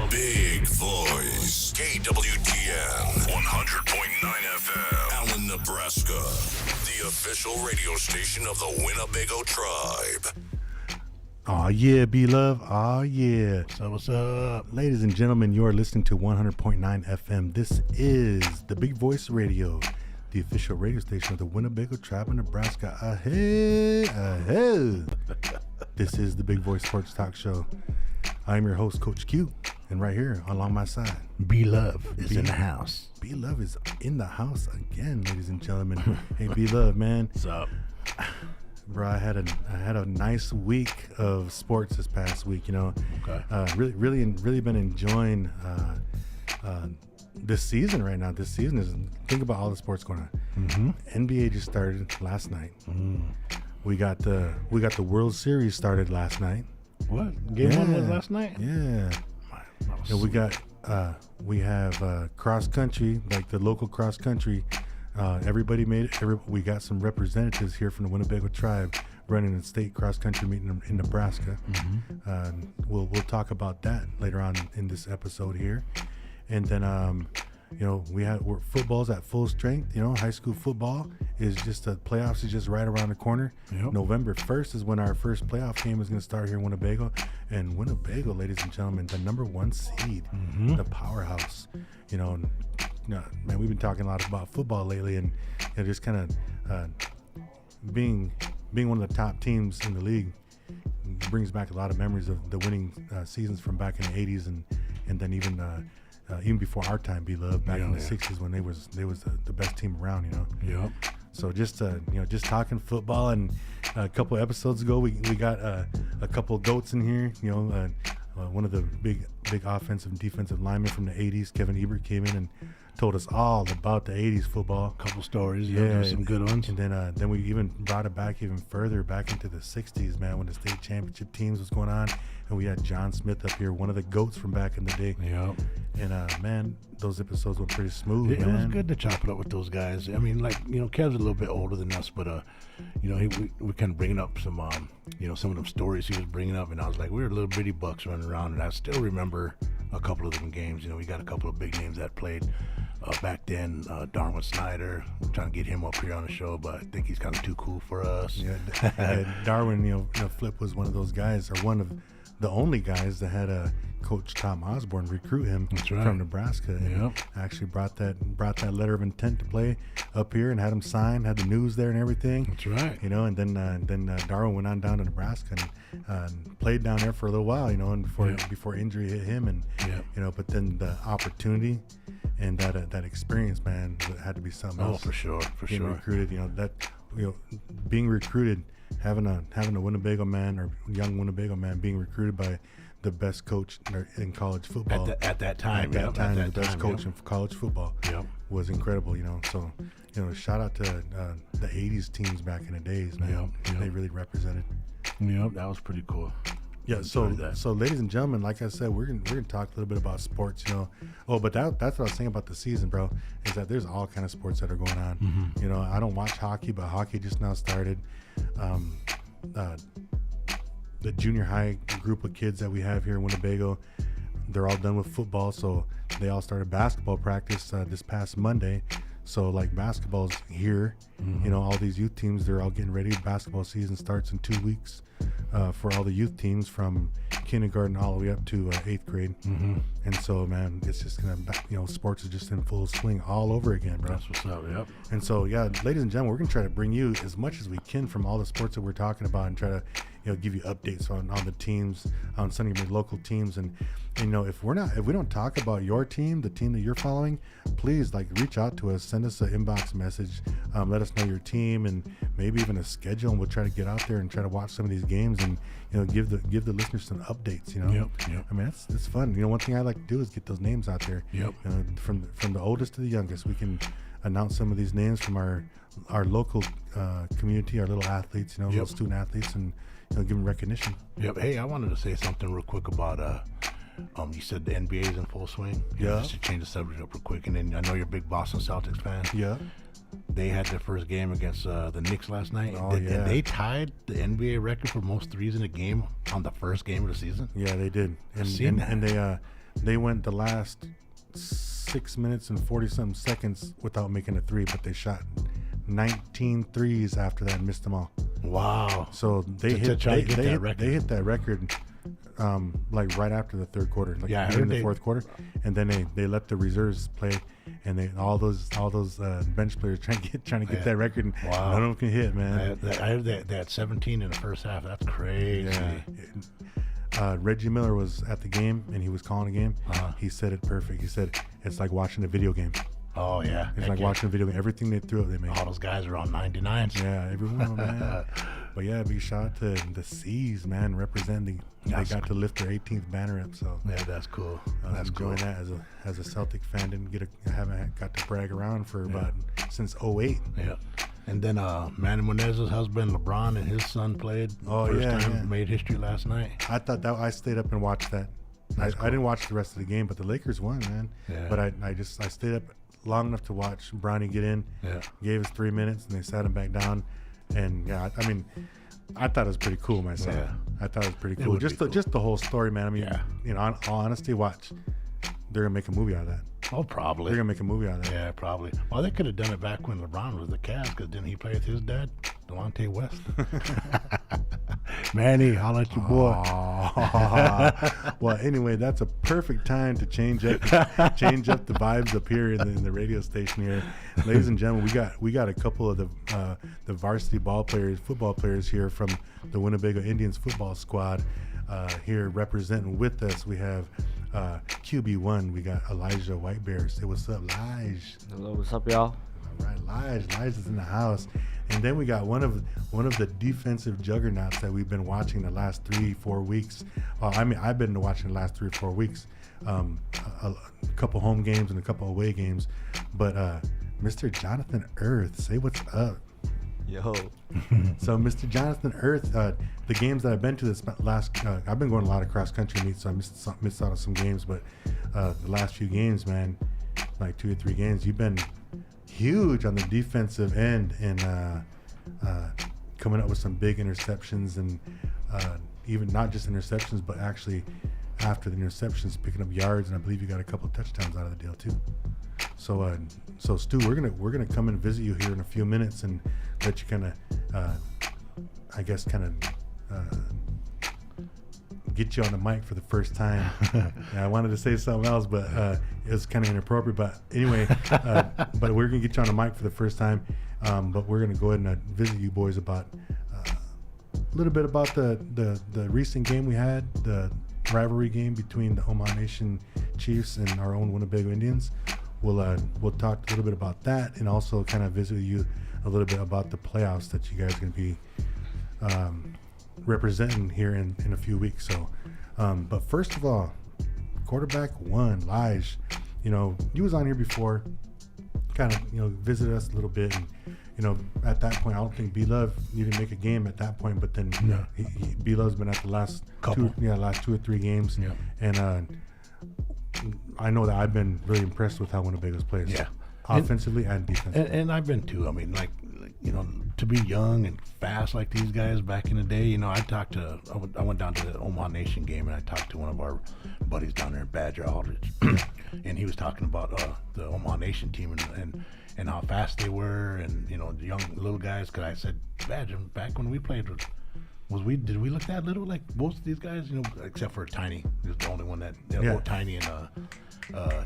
Big Voice, KWTN, 100.9 FM, Allen, Nebraska, the official radio station of the Winnebago Tribe. Aw, yeah, B-Luv. Aw, yeah. What's up? Ladies and gentlemen, you are listening to 100.9 FM. This is the Big Voice Radio, the official radio station of the Winnebago Tribe of Nebraska. This is the Big Voice Sports Talk Show. I'm your host, Coach Q, and right here along my side, B-Luv is in the house. B-Luv is in the house again, ladies and gentlemen. Hey, B-Luv, man. What's up? Bro, I had a nice week of sports this past week. You know, Okay. Really been enjoying this season right now. This season is, think about all the sports going on. Mm-hmm. NBA just started last night. We got the World Series started last night. What? Game one was last night? Yeah. And we have cross country, like the local cross country. Everybody made it. We got some representatives here from the Winnebago Tribe running a state cross country meeting in Nebraska. We'll talk about that later on in this episode here. And then we're football's at full strength. You know, high school football is just the playoffs is just right around the corner. Yep. November 1st is when our first playoff game is going to start here in Winnebago. And Winnebago, ladies and gentlemen, the number one seed, the powerhouse. You know, man, we've been talking a lot about football lately, and just kind of being one of the top teams in the league brings back a lot of memories of the winning seasons from back in the 80s and then even before our time, B-Luv, back in the 60s when they was the best team around, you know. Yep. So just talking football, and a couple episodes ago we got a couple goats in here, you know. One of the big offensive and defensive linemen from the 80s, Kevin Ebert, came in and told us all about the 80s football. Couple stories, yeah, some good ones. And then we even brought it back even further, back into the 60s, man, when the state championship teams was going on. And we had John Smith up here, one of the GOATs from back in the day. Yep. And, man, those episodes were pretty smooth, It man. was good to chop it up with those guys. I mean, like, you know, Kev's a little bit older than us, but, you know, we kind of bringing up some, some of them stories he was bringing up. And I was like, we were little bitty bucks running around. And I still remember a couple of them games. You know, we got a couple of big names that played back then. Darwin Snyder, we're trying to get him up here on the show, but I think he's kind of too cool for us. Yeah, Darwin, you know, Flip was one of those guys, or one of the only guys that had Coach Tom Osborne recruit him from Nebraska, and actually brought that letter of intent to play up here and had him sign, had the news there and everything. That's right. You know, and then Darwin went on down to Nebraska and played down there for a little while, you know, and before injury hit him, and you know, but then the opportunity and that experience, man, had to be something else. Oh, for sure. Being recruited, being recruited. Having a Winnebago man or young Winnebago man being recruited by the best coach in college football at that time, the best coach in college football was incredible. You know, so shout out to the '80s teams back in the days, man. They really represented. Yep, that was pretty cool. Yeah, so ladies and gentlemen, like I said, we're gonna talk a little bit about sports, you know. Oh, but that's what I was saying about the season, bro, is that there's all kind of sports that are going on. You know, I don't watch hockey, but hockey just now started. The junior high group of kids that we have here in Winnebago, they're all done with football, so they all started basketball practice this past Monday. So like basketball's here, you know, all these youth teams, they're all getting ready. Basketball season starts in 2 weeks for all the youth teams from kindergarten all the way up to 8th grade. And so, man, it's just gonna, you know, sports is just in full swing all over again, bro. That's what's up. Yep. And so, yeah, ladies and gentlemen, we're gonna try to bring you as much as we can from all the sports that we're talking about, and try to, you know, give you updates on the teams, on some of your local teams. And you know, if we don't talk about your team, the team that you're following, please, like, reach out to us, send us an inbox message, let us know your team and maybe even a schedule, and we'll try to get out there and try to watch some of these games and give the listeners some updates. Yep. I mean, it's fun. One thing I like to do is get those names out there. Yep. From the oldest to the youngest, we can announce some of these names from our local community, our little athletes, little student athletes, and give them recognition. Yep. Hey, I wanted to say something real quick about you said the NBA is in full swing. Yeah. Just to change the subject up real quick, and then I know you're a big Boston Celtics fan. Yeah. They had their first game against the Knicks last night, and they tied the NBA record for most threes in a game on the first game of the season. Yeah, they did. And they went the last 6 minutes and 40-something seconds without making a three, but they shot 19 threes after that and missed them all. Wow. So they hit that record like right after the third quarter, in the fourth quarter, and then they let the reserves play, and all those bench players trying to get that record, and none of them can hit, man. I heard they had 17 in the first half. That's crazy. Yeah. Reggie Miller was at the game, and he was calling a game. He said it perfect. He said it's like watching a video game. Oh, yeah. It's like watching a video game. Everything they threw up, they made. All those guys are on 99s. Yeah, every one of them, man. But yeah, big shout out to the C's, man, representing. They got to lift their 18th banner up, so yeah, that's cool. That's enjoying that as a Celtic fan. Haven't got to brag around for about since 2008. Yeah. And then Manny Menezes' husband LeBron and his son played. First time made history last night. I thought that I stayed up and watched that. I didn't watch the rest of the game, but the Lakers won, man. Yeah. But I stayed up long enough to watch Bronny get in. Yeah. Gave us 3 minutes, and they sat him back down. And yeah, I mean, I thought it was pretty cool myself. Yeah. I thought it was pretty cool. Just the whole story, man. I mean, in all honesty, watch. They're gonna make a movie out of that. Oh, probably. They're gonna make a movie out of that. Yeah, probably. Well, they could have done it back when LeBron was the Cavs, because didn't he play with his dad, Delonte West? Manny, holla at your boy. Well, anyway, that's a perfect time to change up the vibes up here in the radio station here, ladies and gentlemen. We got a couple of the varsity football players here from the Winnebago Indians football squad here representing with us. We have QB1. We got Elijah Whitebear. Say what's up, Lige. Hello, what's up, y'all? All right, Lige is in the house. And then we got one of the defensive juggernauts that we've been watching the last 3-4 weeks. I've been watching the last 3 or 4 weeks. A couple home games and a couple away games. But Mr. Jonathan Earth, say what's up. Yo. So Mr. Jonathan Earth, the games that I've been to this last, I've been going to a lot of cross country meets, so I missed out on some games. But the last few games, man, like 2 or 3 games, you've been huge on the defensive end and coming up with some big interceptions, and even not just interceptions, but actually after the interceptions, picking up yards, and I believe you got a couple of touchdowns out of the deal too. So Stu, we're gonna come and visit you here in a few minutes and let you kind of get you on the mic for the first time. I wanted to say something else, but it was kind of inappropriate. But anyway, but we're gonna get you on the mic for the first time. But we're gonna go ahead and visit you boys about a little bit about the recent game we had, the rivalry game between the Omaha Nation Chiefs and our own Winnebago Indians. We'll talk a little bit about that, and also kind of visit with you a little bit about the playoffs that you guys are going to be representing here in a few weeks. So, but first of all, quarterback one, Lige, you was on here before, kind of visited us a little bit, and at that point I don't think B-Luv didn't make a game at that point, but then B-Luv's been at the last couple, last 2 or 3 games, and I know that I've been really impressed with how Winnebago's plays. Yeah. Offensively and defensively. And I've been too. I mean, like to be young and fast like these guys back in the day, I went down to the Omaha Nation game, and I talked to one of our buddies down there in Badger Aldridge, and he was talking about the Omaha Nation team and how fast they were, and the young little guys. Because I said, Badger, back when we played, did we look that little like most of these guys? Except for Tiny. He was the only one that Tiny and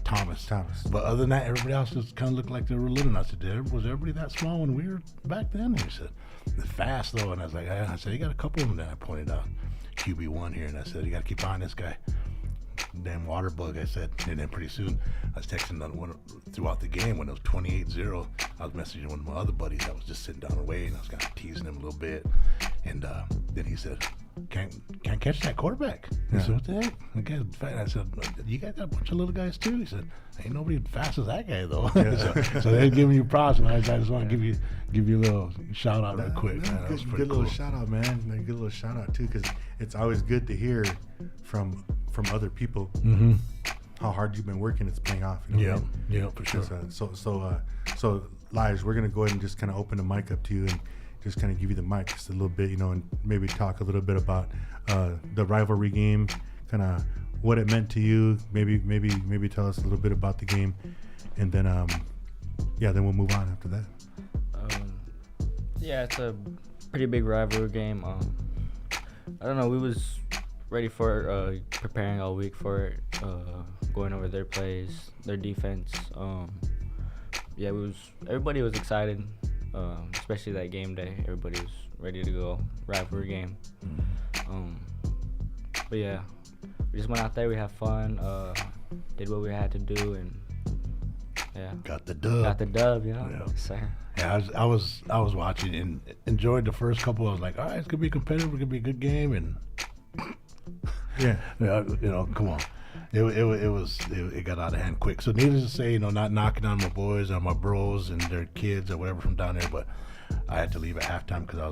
Thomas. But other than that, everybody else just kind of looked like they were little. And I said, was everybody that small when we were back then? And he said, fast though. And I was like, you got a couple of them that I pointed out. QB1 here, and I said, you got to keep on this guy. damn water bug. I said, and then pretty soon I was texting throughout the game when it was 28-0. I was messaging one of my other buddies. I was just sitting down away, and I was kind of teasing him a little bit. And then he said, can't catch that quarterback. I said, what the heck? The guy's fat. I said, you guys got a bunch of little guys too? He said, ain't nobody fast as that guy though. So they're giving you props, and I just want to give you a little shout out real quick, man. That was pretty good cool. little shout out, man. A good little shout out too, because it's always good to hear from other people how hard you've been working. It's paying off. You know what I mean? Yeah, for sure. So Lige, we're gonna go ahead and just kind of open the mic up to you and just kind of give you the mic just a little bit, you know, and maybe talk a little bit about the rivalry game, kind of what it meant to you. Maybe tell us a little bit about the game, and then then we'll move on after that. Yeah, it's a pretty big rivalry game. I don't know. We was ready for it, preparing all week for it, going over their plays, their defense. Everybody was excited, especially that game day. Everybody was ready to go. Rivalry game. But yeah, we just went out there. We had fun. Did what we had to do, and yeah, got the dub. Yeah. Sir. Yeah, I was watching and enjoyed the first couple. I was like, all right, it's gonna be competitive. It's gonna be a good game, and yeah, you know, come on. It got out of hand quick. So needless to say, you know, not knocking on my boys or my bros and their kids or whatever from down there, but I had to leave at halftime because I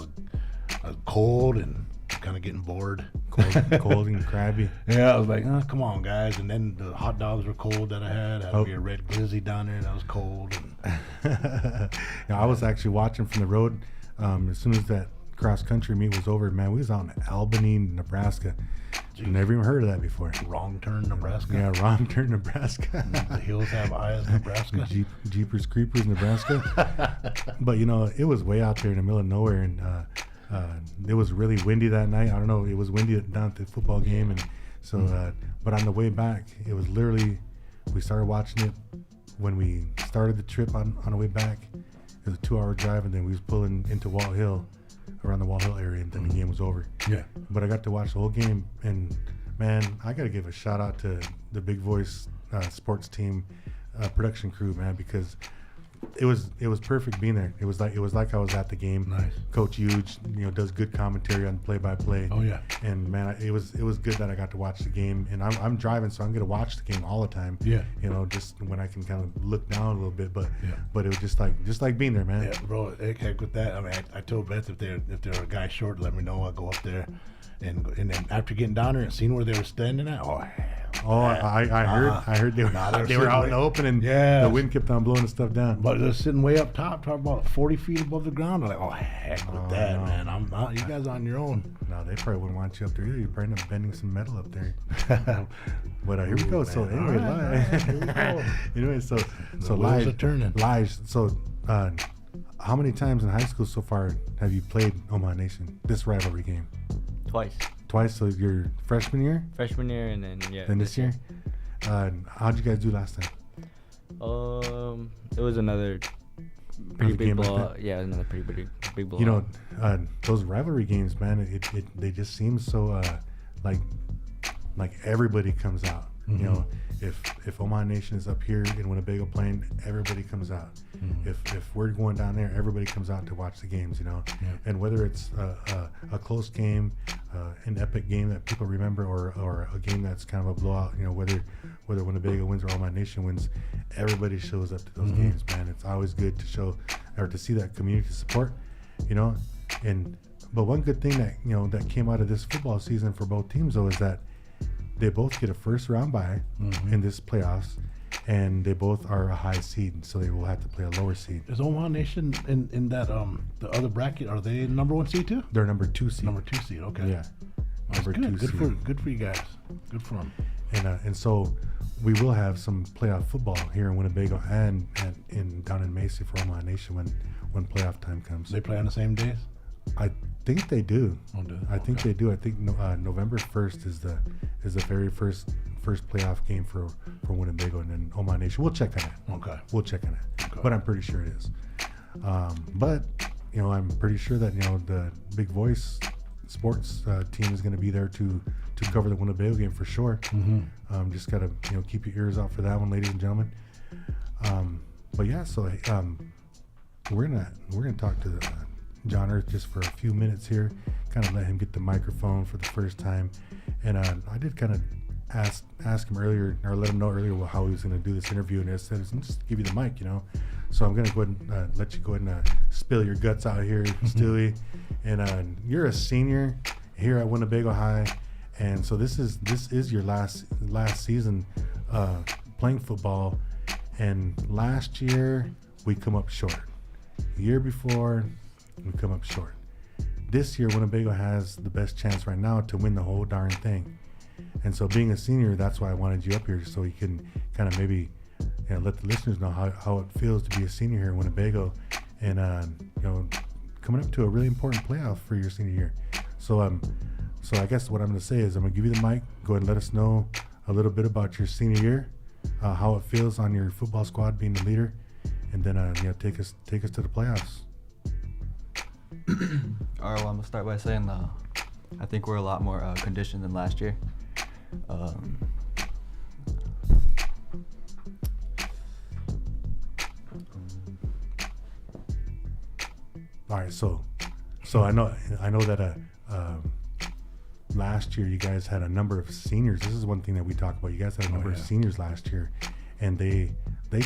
was cold and kind of getting bored. Cold and crabby. Yeah, I was like, oh, come on, guys. And then the hot dogs were cold that I had. I had to be a red glizzy down there, and I was cold. And I was actually watching from the road. As soon as that cross country meet was over, man, we was out in Albany, Nebraska. Jeez. Never even heard of that before. Wrong turn, Nebraska. Yeah, wrong turn, Nebraska. The hills have eyes, Nebraska. Jeepers Creepers, Nebraska. But you know, it was way out there in the middle of nowhere, and it was really windy that night. I don't know, it was windy down at the football game, and so. But on the way back, it was literally, we started watching it when we started the trip on the way back. It was a 2-hour drive, and then we was pulling into Walt Hill, around the Walt Hill area, and then the game was over. Yeah. But I got to watch the whole game, and man, I got to give a shout out to the Big Voice sports team production crew, man, because it was perfect being there. It was like I was at the game. Nice. Coach Huge, you know, does good commentary on play-by-play. Oh yeah. And man, it was good that I got to watch the game. And I'm driving, so I'm gonna watch the game all the time. Yeah. You know, just when I can kind of look down a little bit, but it was just like being there, man. Yeah, bro. Heck with that. I mean, I told Beth if they're a guy short, let me know. I'll go up there. And then after getting down there and seeing where they were standing at, I heard they were out in the open, and the wind kept on blowing the stuff down. But they're sitting way up top, talking about 40 feet above the ground. I'm like, oh heck with that, man. I'm not. You guys on your own. No, they probably wouldn't want you up there either. You'd probably end up bending some metal up there. But here we go. So anyway, so Lige. So how many times in high school so far have you played Omaha Nation, this rivalry game? Twice. So your freshman year? Freshman year, and then Then this year? How'd you guys do last time? It was another pretty big blowout. Yeah, another pretty big blowout. You know, those rivalry games, man, they just seem so like everybody comes out. Mm-hmm. You know, if Omaha Nation is up here in Winnebago playing, everybody comes out. Mm-hmm. If we're going down there, everybody comes out to watch the games. You know, and whether it's a close game, an epic game that people remember, or a game that's kind of a blowout. You know, whether Winnebago wins or Omaha Nation wins, everybody shows up to those games, man. It's always good to show or to see that community support. You know, but one good thing that came out of this football season for both teams though is that they both get a first round bye in this playoffs, and they both are a high seed, so they will have to play a lower seed. Is Omaha Nation in that the other bracket? Are they number 1 seed too? They're number 2 seed. Number 2 seed. Okay. Yeah. Number good. 2 seed. Good for you guys. Good for them. And so we will have some playoff football here in Winnebago and down in Macy for Omaha Nation when playoff time comes. They play on the same days? I think they do. I think they do. I think November 1st is the very first playoff game for Winnebago, and then Omaha Nation. We'll check on it. Okay. We'll check on it. Okay. But I'm pretty sure it is. But I'm pretty sure that the Big Voice sports team is going to be there to to cover the Winnebago game for sure. Just gotta keep your ears out for that one, ladies and gentlemen. But yeah, so we're gonna talk to John Earth just for a few minutes here, kind of let him get the microphone for the first time. And I did kind of ask him earlier, or let him know earlier how he was going to do this interview, and I said, just give you the mic, So I'm going to go ahead and let you go ahead and spill your guts out here, Stewie. And you're a senior here at Winnebago High, and so this is your last season playing football. And last year we come up short. The year before we come up short. This year Winnebago has the best chance right now to win the whole darn thing. And so being a senior, that's why I wanted you up here, so you can kind of maybe let the listeners know how it feels to be a senior here in Winnebago, and coming up to a really important playoff for your senior year. So I guess what I'm going to say is I'm going to give you the mic. Go ahead and let us know a little bit about your senior year, how it feels on your football squad being the leader, and then take us to the playoffs. All right, well, I'm gonna start by saying I think we're a lot more conditioned than last year. All right, so I know that last year you guys had a number of seniors. This is one thing that we talk about. You guys had a number of seniors last year, and they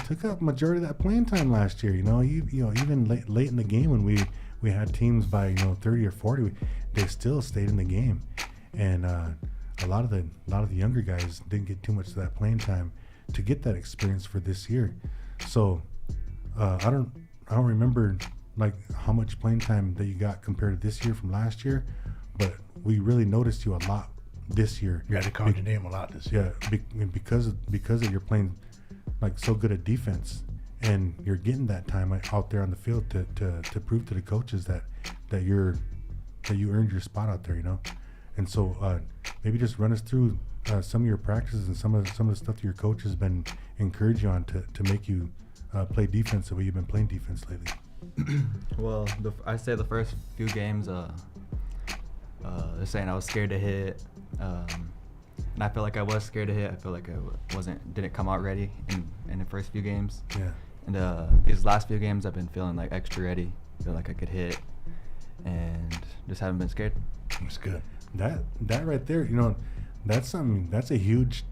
took up majority of that playing time last year. Even late in the game when we had teams by 30 or 40, they still stayed in the game, and a lot of the younger guys didn't get too much of that playing time to get that experience for this year. So I don't remember like how much playing time that you got compared to this year from last year, but we really noticed you a lot this year. Yeah, they called your name a lot this year. Yeah, because of your playing like so good at defense, and you're getting that time out there on the field to prove to the coaches that you earned your spot out there, And so maybe just run us through some of your practices and some of the stuff that your coach has been encouraging you on to make you play defense the way you've been playing defense lately. Well, I say the first few games, they're saying I was scared to hit, and I feel like I was scared to hit. I feel like I didn't come out ready in the first few games. Yeah. And these last few games, I've been feeling like extra ready. Feel like I could hit, and just haven't been scared. That's good. That right there, that's a huge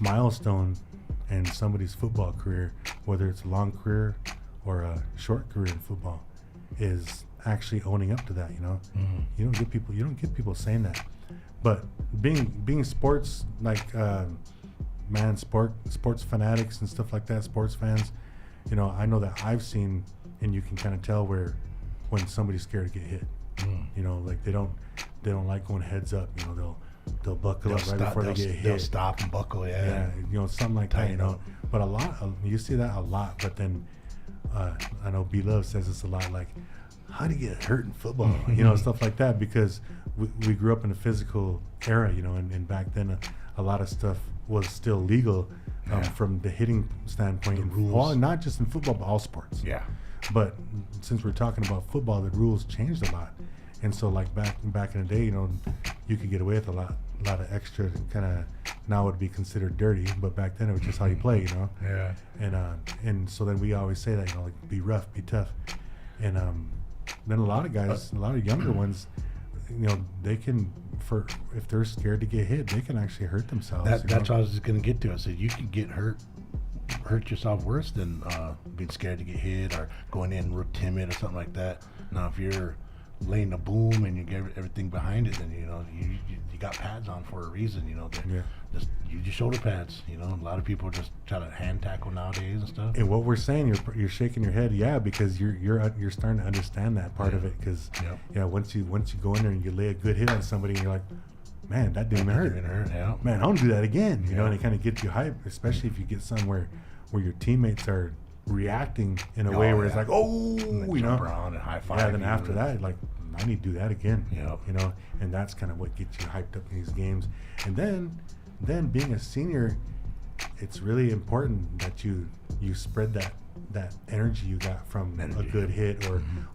milestone in somebody's football career, whether it's a long career or a short career in football, is actually owning up to that. Mm-hmm. You don't get people saying that. But being sports sports fanatics and stuff like that, sports fans, I know that I've seen, and you can kind of tell when somebody's scared to get hit. Like they don't like going heads up. They'll buckle up right before they get hit. They'll stop and buckle. Yeah. Something like Tighten that. up. But you see that a lot. But then I know B-Luv says it's a lot like, how do you get hurt in football? Stuff like that, because we grew up in a physical era. And back then a lot of stuff was still legal from the hitting standpoint. The rules. Well, not just in football, but all sports. Yeah. But since we're talking about football, the rules changed a lot, and so like back in the day, you could get away with a lot of extra kind of now would be considered dirty, but back then it was just how you play, Yeah. And so then we always say that like be rough, be tough, and then a lot of guys, a lot of younger ones, they can if they're scared to get hit, they can actually hurt themselves. That's what I was just gonna get to. I said you can get hurt yourself worse than being scared to get hit or going in real timid or something like that. Now, if you're laying a boom and you get everything behind it, then you got pads on for a reason. Just use your shoulder pads. A lot of people just try to hand tackle nowadays and stuff. And what we're saying, you're shaking your head, because you're starting to understand that part of it. Because once you go in there and you lay a good hit on somebody, and you're like, man, that didn't hurt. Yeah. Man, I don't do that again. And it kind of gets you hyped, especially if you get somewhere where your teammates are reacting in a way where it's like, jump around and high five. Yeah, then after that, like, I need to do that again. Yep. And that's kind of what gets you hyped up in these games. And then being a senior, it's really important that you spread that energy you got from a good hit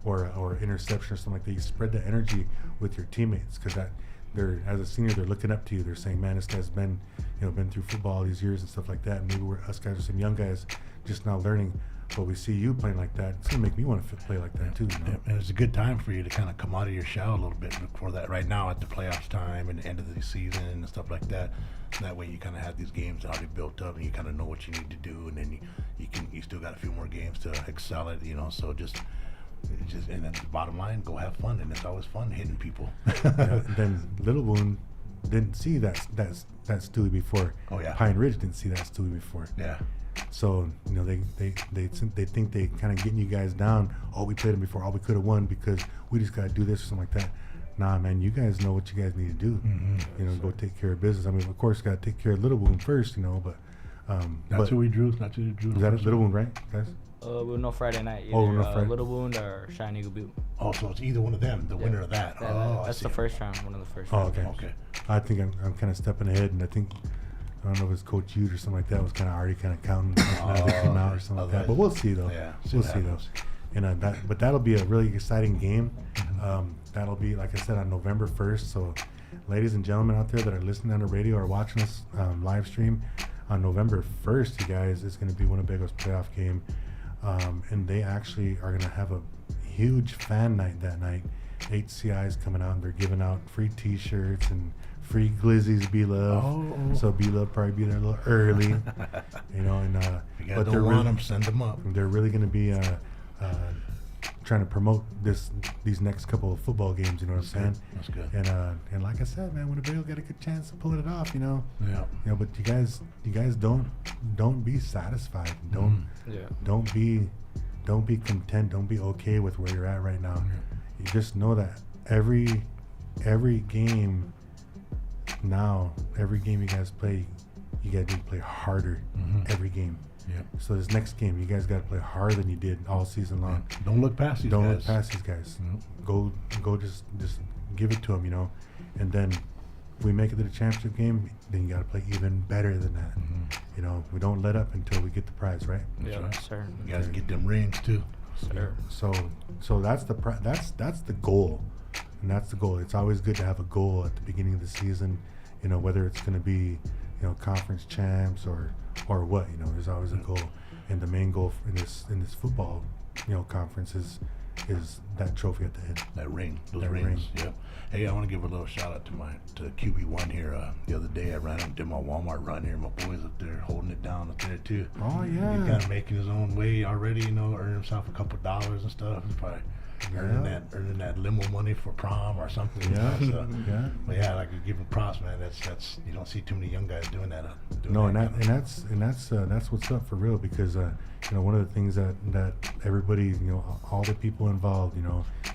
or interception or something like that. You spread that energy with your teammates, because they're as a senior, they're looking up to you. They're saying, man, this guy's been through football all these years and stuff like that. Maybe us guys are some young guys just now learning. But we see you playing like that. It's gonna make me want to play like that too. And it's a good time for you to kind of come out of your shell a little bit before that. Right now, at the playoffs time and the end of the season and stuff like that. So that way, you kind of have these games already built up, and you kind of know what you need to do, and then you still got a few more games to excel at. So and then the bottom line, go have fun, and it's always fun hitting people. Then Little Wound didn't see that Stewie before. Oh yeah. Pine Ridge didn't see that Stewie before. Yeah. So they think they kind of getting you guys down. Oh, we played them before. Oh, we could have won because we just got to do this or something like that. Nah, man, you guys know what you guys need to do. Mm-hmm. Go take care of business. I mean, of course, got to take care of Little Wound first, but that's who we drew. That's who we drew. Is that Little Wound, right, guys? We'll know Friday night. Either, no Friday. Little Wound or Shiny Butte. Oh, so it's either one of them, the winner of that. That's the first round, one of the first Oh, rounds. okay. I think I'm kind of stepping ahead, and I think I don't know if it's Coach Hughes or something like that was kind of already kind of counting them out or something like that. But we'll see though. Yeah, we'll see those. And but that'll be a really exciting game. That'll be, like I said, on November 1st. So, ladies and gentlemen out there that are listening on the radio or watching us live stream, on November 1st, you guys, it's going to be Winnebago's playoff game. And they actually are going to have a huge fan night that night. HCI's coming out and they're giving out free T-shirts and free glizzies, B-Luv. So B-Luv probably be there a little early, And if you guys but don't they're want really, them, send them up. They're really going to be trying to promote these next couple of football games. You know what I'm saying? That's good. And like I said, man, Winnebago got a good chance of pulling it off. Yeah. But you guys don't be satisfied. Don't be content. Don't be okay with where you're at right now. Yeah. You just know that every game now, every game you guys play, you got to play harder. Every game. Yeah. So this next game, you guys got to play harder than you did all season long. Yeah. Don't look past these guys. Don't look past these guys. Go just give it to them, And then if we make it to the championship game, then you got to play even better than that. We don't let up until we get the prize, right? Yeah, right. sir. You guys get them rings too. Sir. So that's the that's the goal, and that's the goal. It's always good to have a goal at the beginning of the season, whether it's going to be, conference champs or what. There's always a goal, and the main goal in this football, conference is that trophy at the end. That ring, those That rings. ring. Yep. Hey, I want to give a little shout out to QB1 here. The other day I ran and did my Walmart run here. My boy's up there holding it down up there too. Oh yeah. He's kind of making his own way already. Earning himself a couple dollars and stuff. He's probably earning that limo money for prom or something. Yeah. So, Yeah. But yeah, like you give him props, man. That's you don't see too many young guys doing that. That's what's up for real, because one of the things that everybody, all the people involved,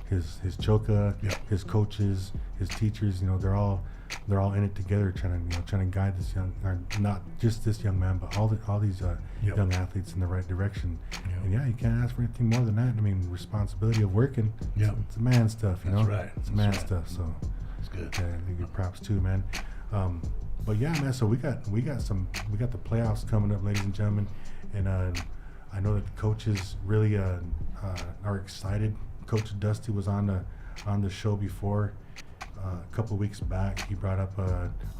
his choka, Yep. his coaches, his teachers, they're all in it together, trying to guide this not just this young man, but all these Yep. young athletes in the right direction. Yep. And yeah, you can't ask for anything more than that. I mean, responsibility of working. Yep. It's man stuff, That's right. It's That's man right. stuff. So. It's good. Yeah, I give props too, man. But yeah, man. So we got the playoffs coming up, ladies and gentlemen, and I know that the coaches really are excited. Coach Dusty was on the show before a couple of weeks back. He brought up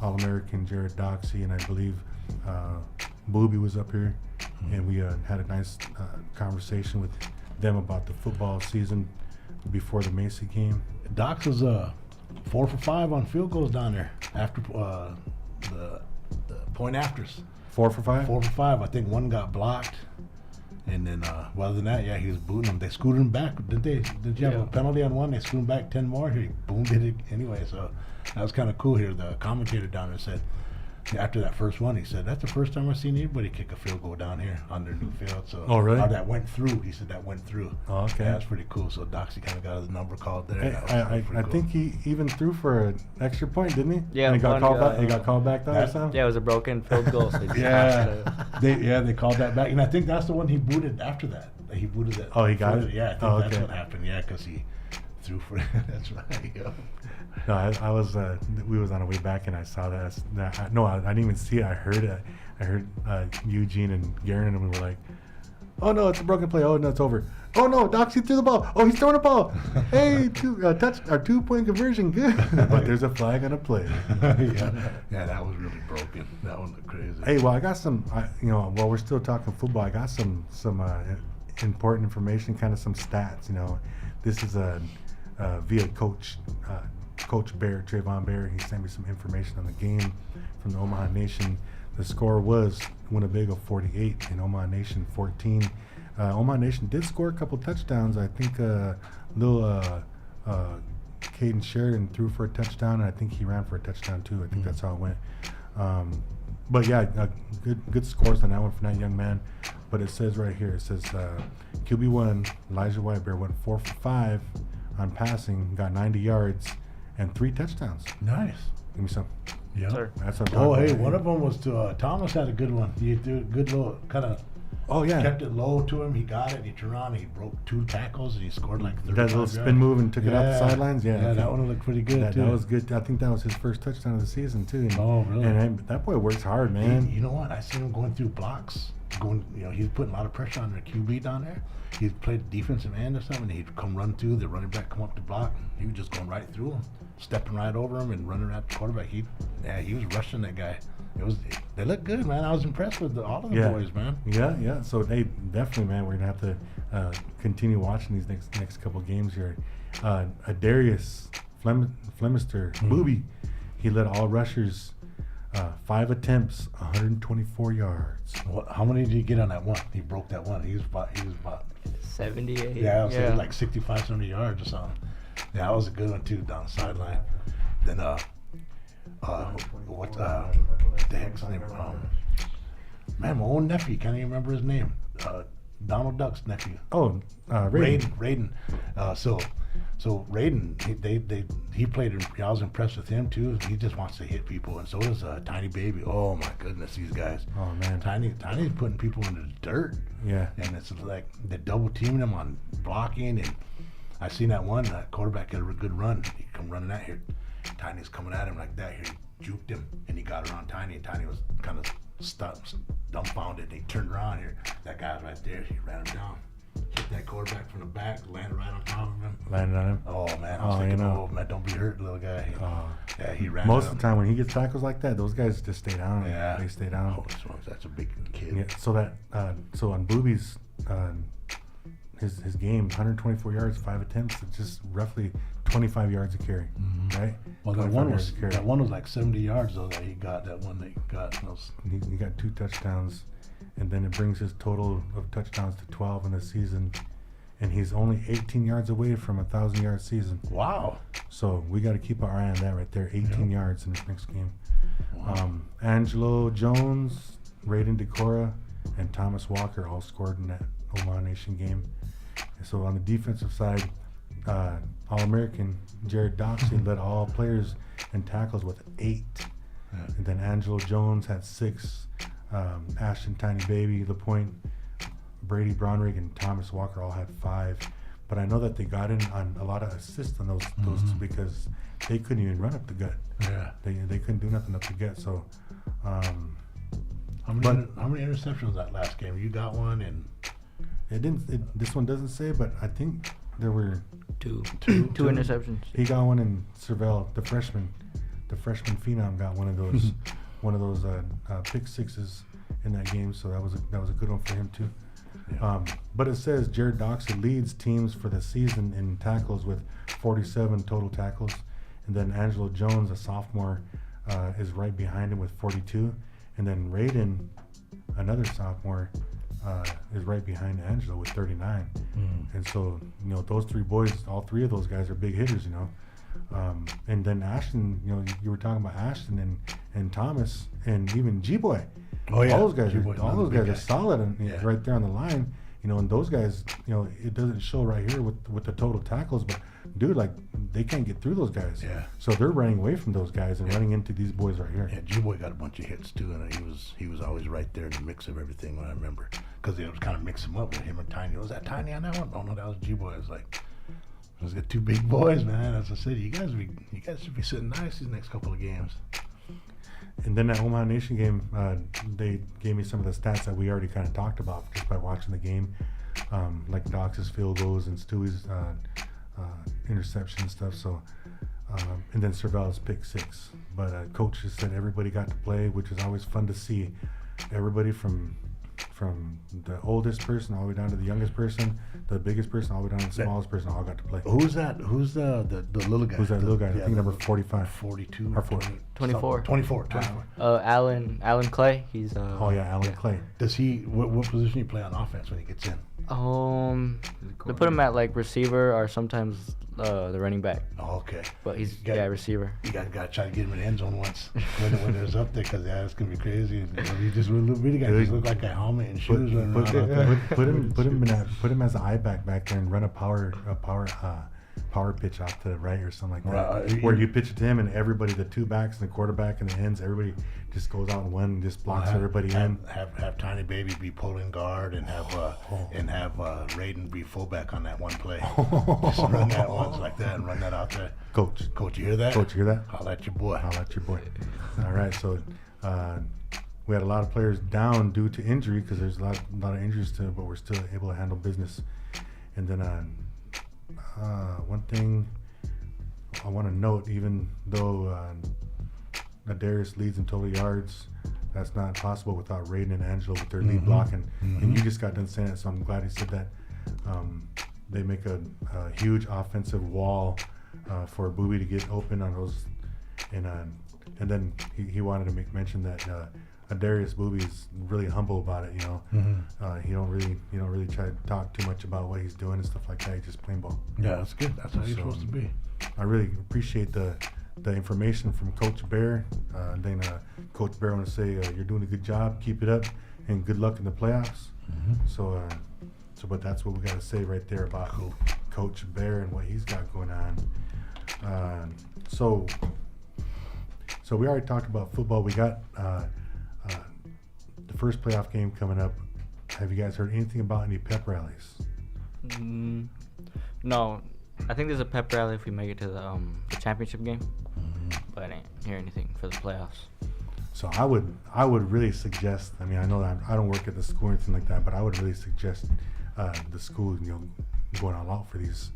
All-American Jared Doxey, and I believe Booby was up here, and we had a nice conversation with them about the football season before the Macy game. Docs is 4 for 5 on field goals down there after the point afters. 4 for 5. 4 for 5. I think one got blocked, and then other than that, yeah, he was booting them. They scooted him back, didn't they? Did you have a penalty on one? They scooted him back 10 more. He boom did it anyway. So that was kind of cool here. The commentator down there said, after that first one, he said, that's the first time I've seen anybody kick a field goal down here on their new field. So Oh, really? how that went through, he said that went through. Oh, okay. Yeah, that's pretty cool. So Doxy kind of got his number called there. That was I pretty cool. think he even threw for an extra point, didn't he? Yeah, And he got one called guy, back. He got called back that time. Yeah, it was a broken field goal. So he just had to- They called that back, and I think that's the one he booted after that. He booted that. Oh, he got it? Yeah, I think Oh, that's okay. what happened. Yeah, because he threw for. That's right. Yeah. No, I was. We was on our way back, and I saw that. I didn't even see it. I heard it. I heard Eugene and Garen, and we were like, Oh no, it's a broken play. Oh no, it's over. Oh no, Doxy threw the ball. Oh, he's throwing the ball. Hey, 2-point conversion, good. But there's a flag on a play. Yeah, that was really broken. That one looked crazy. Hey, well, I got some. While we're still talking football, I got some important information, kind of some stats. This is via Coach Bear, Trayvon Bear. He sent me some information on the game from the Omaha Nation. The score was Winnebago 48 and Omaha Nation 14. Omaha Nation did score a couple touchdowns. I think Caden Sheridan threw for a touchdown, and I think he ran for a touchdown too. I think that's how it went. But yeah, good scores on that one from that young man. But it says right here, QB1 Elijah Whitebear went 4 for 5 on passing, got 90 yards and 3 touchdowns. Nice. Give me some. Yeah. Sir. That's what I'm talking about. One of them was to Thomas had a good one. He did a good little kind of. Oh yeah. Kept it low to him. He got it. He turned around. He broke 2 tackles and he scored like 35 That little yards. spin move and took it out the sidelines. Yeah, that one looked pretty good too. That was good. I think that was his first touchdown of the season too. And, Oh, really? And that boy works hard, man. You know what? I seen him going through blocks. He's putting a lot of pressure on their QB down there. He's played defensive end or something. He'd come run through. The running back come up to block. He was just going right through him, stepping right over him and running at the quarterback. He was rushing that guy. They look good, man. I was impressed with all of the boys, man. Yeah. So they definitely, man, we're gonna have to continue watching these next couple games here. Darius Flemister, Booby, he led all rushers. 5 attempts, 124 yards. How many did he get on that one? He broke that one. He was about 78. Yeah, I was saying like 65, 70 yards or something. Yeah, that was a good one too down the sideline. Then what the heck's his name? Man, my own nephew, can't even remember his name. Donald Duck's nephew. Oh, Raiden. So Raiden, he played. I was impressed with him too. He just wants to hit people, and so does Tiny Baby. Oh my goodness, these guys. Oh man, Tiny's putting people in the dirt. Yeah, and it's like they're double teaming him on blocking, and I seen that one quarterback had a good run. He come running out here. Tiny's coming at him like that. He juked him, and he got around Tiny, and Tiny was kind of stuck, dumbfounded. And he turned around here. That guy's right there. He ran him down. Hit that quarterback from the back, landed right on top of him. Landed on him. Oh man, I was thinking, man, don't be hurt, little guy. Yeah, he ran. Most of the time when he gets tackles like that, those guys just stay down. Yeah, they stay down. Oh, that's a big kid. Yeah. So on Booby's, his game, 124 yards, 5 attempts, it's just roughly 25 yards a carry, right? Well, that one was like 70 yards though that he got. That one that he got. He got 2 touchdowns. And then it brings his total of touchdowns to 12 in the season. And he's only 18 yards away from a 1,000-yard season. Wow. So we got to keep our eye on that right there. 18 yards in this next game. Wow. Angelo Jones, Raiden Decora, and Thomas Walker all scored in that Omaha Nation game. And so on the defensive side, All-American Jared Doxey led all players in tackles with 8. Yeah. And then Angelo Jones had 6. Ashton Tiny Baby, LaPointe, Brady Bronrig, and Thomas Walker all had 5. But I know that they got in on a lot of assists on those two because they couldn't even run up the gut. Yeah, they couldn't do nothing up the gut. So, how many interceptions was that last game? You got one, and it didn't. This one doesn't say, but I think there were two interceptions. He got one, and Cervell, the freshman phenom, got one of those. One of those pick sixes in that game, so that was a good one for him too. Yeah. But it says Jared Doxey leads teams for the season in tackles with 47 total tackles, and then Angelo Jones, a sophomore, is right behind him with 42, and then Raiden, another sophomore, is right behind Angelo with 39. And so those 3 boys, all 3 of those guys are big hitters, and then Ashton, you were talking about Ashton and Thomas and even G-Boy. Oh yeah, all those guys are solid and right there on the line. And those guys, it doesn't show right here with the total tackles, but dude, like they can't get through those guys. Yeah. So they're running away from those guys and running into these boys right here. Yeah, G-Boy got a bunch of hits too, and he was always right there in the mix of everything. When I remember, because it was kind of mix him up with him and Tiny. Was that Tiny on that one? Oh no, that was G-Boy. It was like. Those got 2 big boys, man. As I said, you guys should be sitting nice these next couple of games. And then that Omaha Nation game, they gave me some of the stats that we already kind of talked about just by watching the game, like Dox's field goals and Stewie's interception and stuff. So, and then Cervel's pick 6. But coach just said everybody got to play, which is always fun to see. Everybody from the oldest person all the way down to the youngest person, the biggest person all the way down to the smallest person, all got to play. Who's that? Who's the little guy? Who's that little guy? Yeah, I think number 45. 42 Or 40. 24. 24. Alan Clay. He's Oh yeah, Alan Clay. Does he? What position he play on offense when he gets in? They put him at like receiver or sometimes the running back. Oh, okay. But he's receiver. You got to try to get him in the end zone once when it was up there, because it's gonna be crazy. He just really got just look like a helmet and shoes running around. Put him as an eye back there and run a power pitch off to the right or something like that. Right. Where you pitch it to him and everybody, the 2 backs and the quarterback and the ends, everybody just goes out in one and just blocks everybody in. Have Tiny Baby be pulling guard and have Raiden be fullback on that one play. Just run that once like that and run that out there. Coach, you hear that? Coach, you hear that? Holla at your boy. All right, so we had a lot of players down due to injury because there's a lot of injuries to, but we're still able to handle business. And then one thing I want to note, even though Darius leads in total yards, that's not possible without Raiden and Angelo with their lead blocking. And you just got done saying it, so I'm glad he said that. They make a huge offensive wall for Booby to get open on those, and then he wanted to make mention that Darius Booby is really humble about it. You know, he don't really try to talk too much about what he's doing and stuff like that. He just plain ball. Yeah, that's good. That's how you're supposed to be. I really appreciate the information from Coach Bear. And then Coach Bear want to say you're doing a good job. Keep it up, and good luck in the playoffs. So but that's what we got to say right there about Coach Bear and what he's got going on. So we already talked about football. We got the first playoff game coming up. Have you guys heard anything about any pep rallies? No. I think there's a pep rally if we make it to the championship game, but I didn't hear anything for the playoffs. So I would really suggest. I mean, I know that I don't work at the school or anything like that, but I would really suggest the school, going all out for this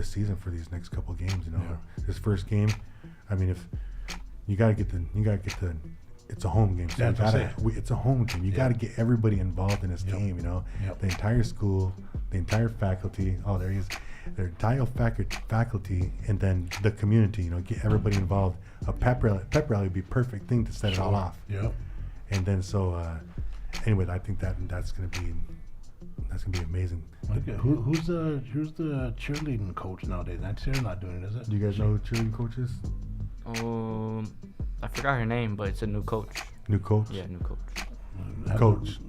season for these next couple of games. This first game. I mean, if you gotta get the. It's a home game, so it's a home game. You got to get everybody involved in this game. The entire school, the entire faculty. Oh, there he is. The entire faculty, and then the community. Get everybody involved. A pep rally would be a perfect thing to set it all off. Yep. And then anyway, I think that's gonna be amazing. Okay. Who's the cheerleading coach nowadays? They're not doing it, is it? Do you guys know who the cheerleading coach is? I forgot her name, but it's a new coach. New coach? Yeah, new coach. Coach.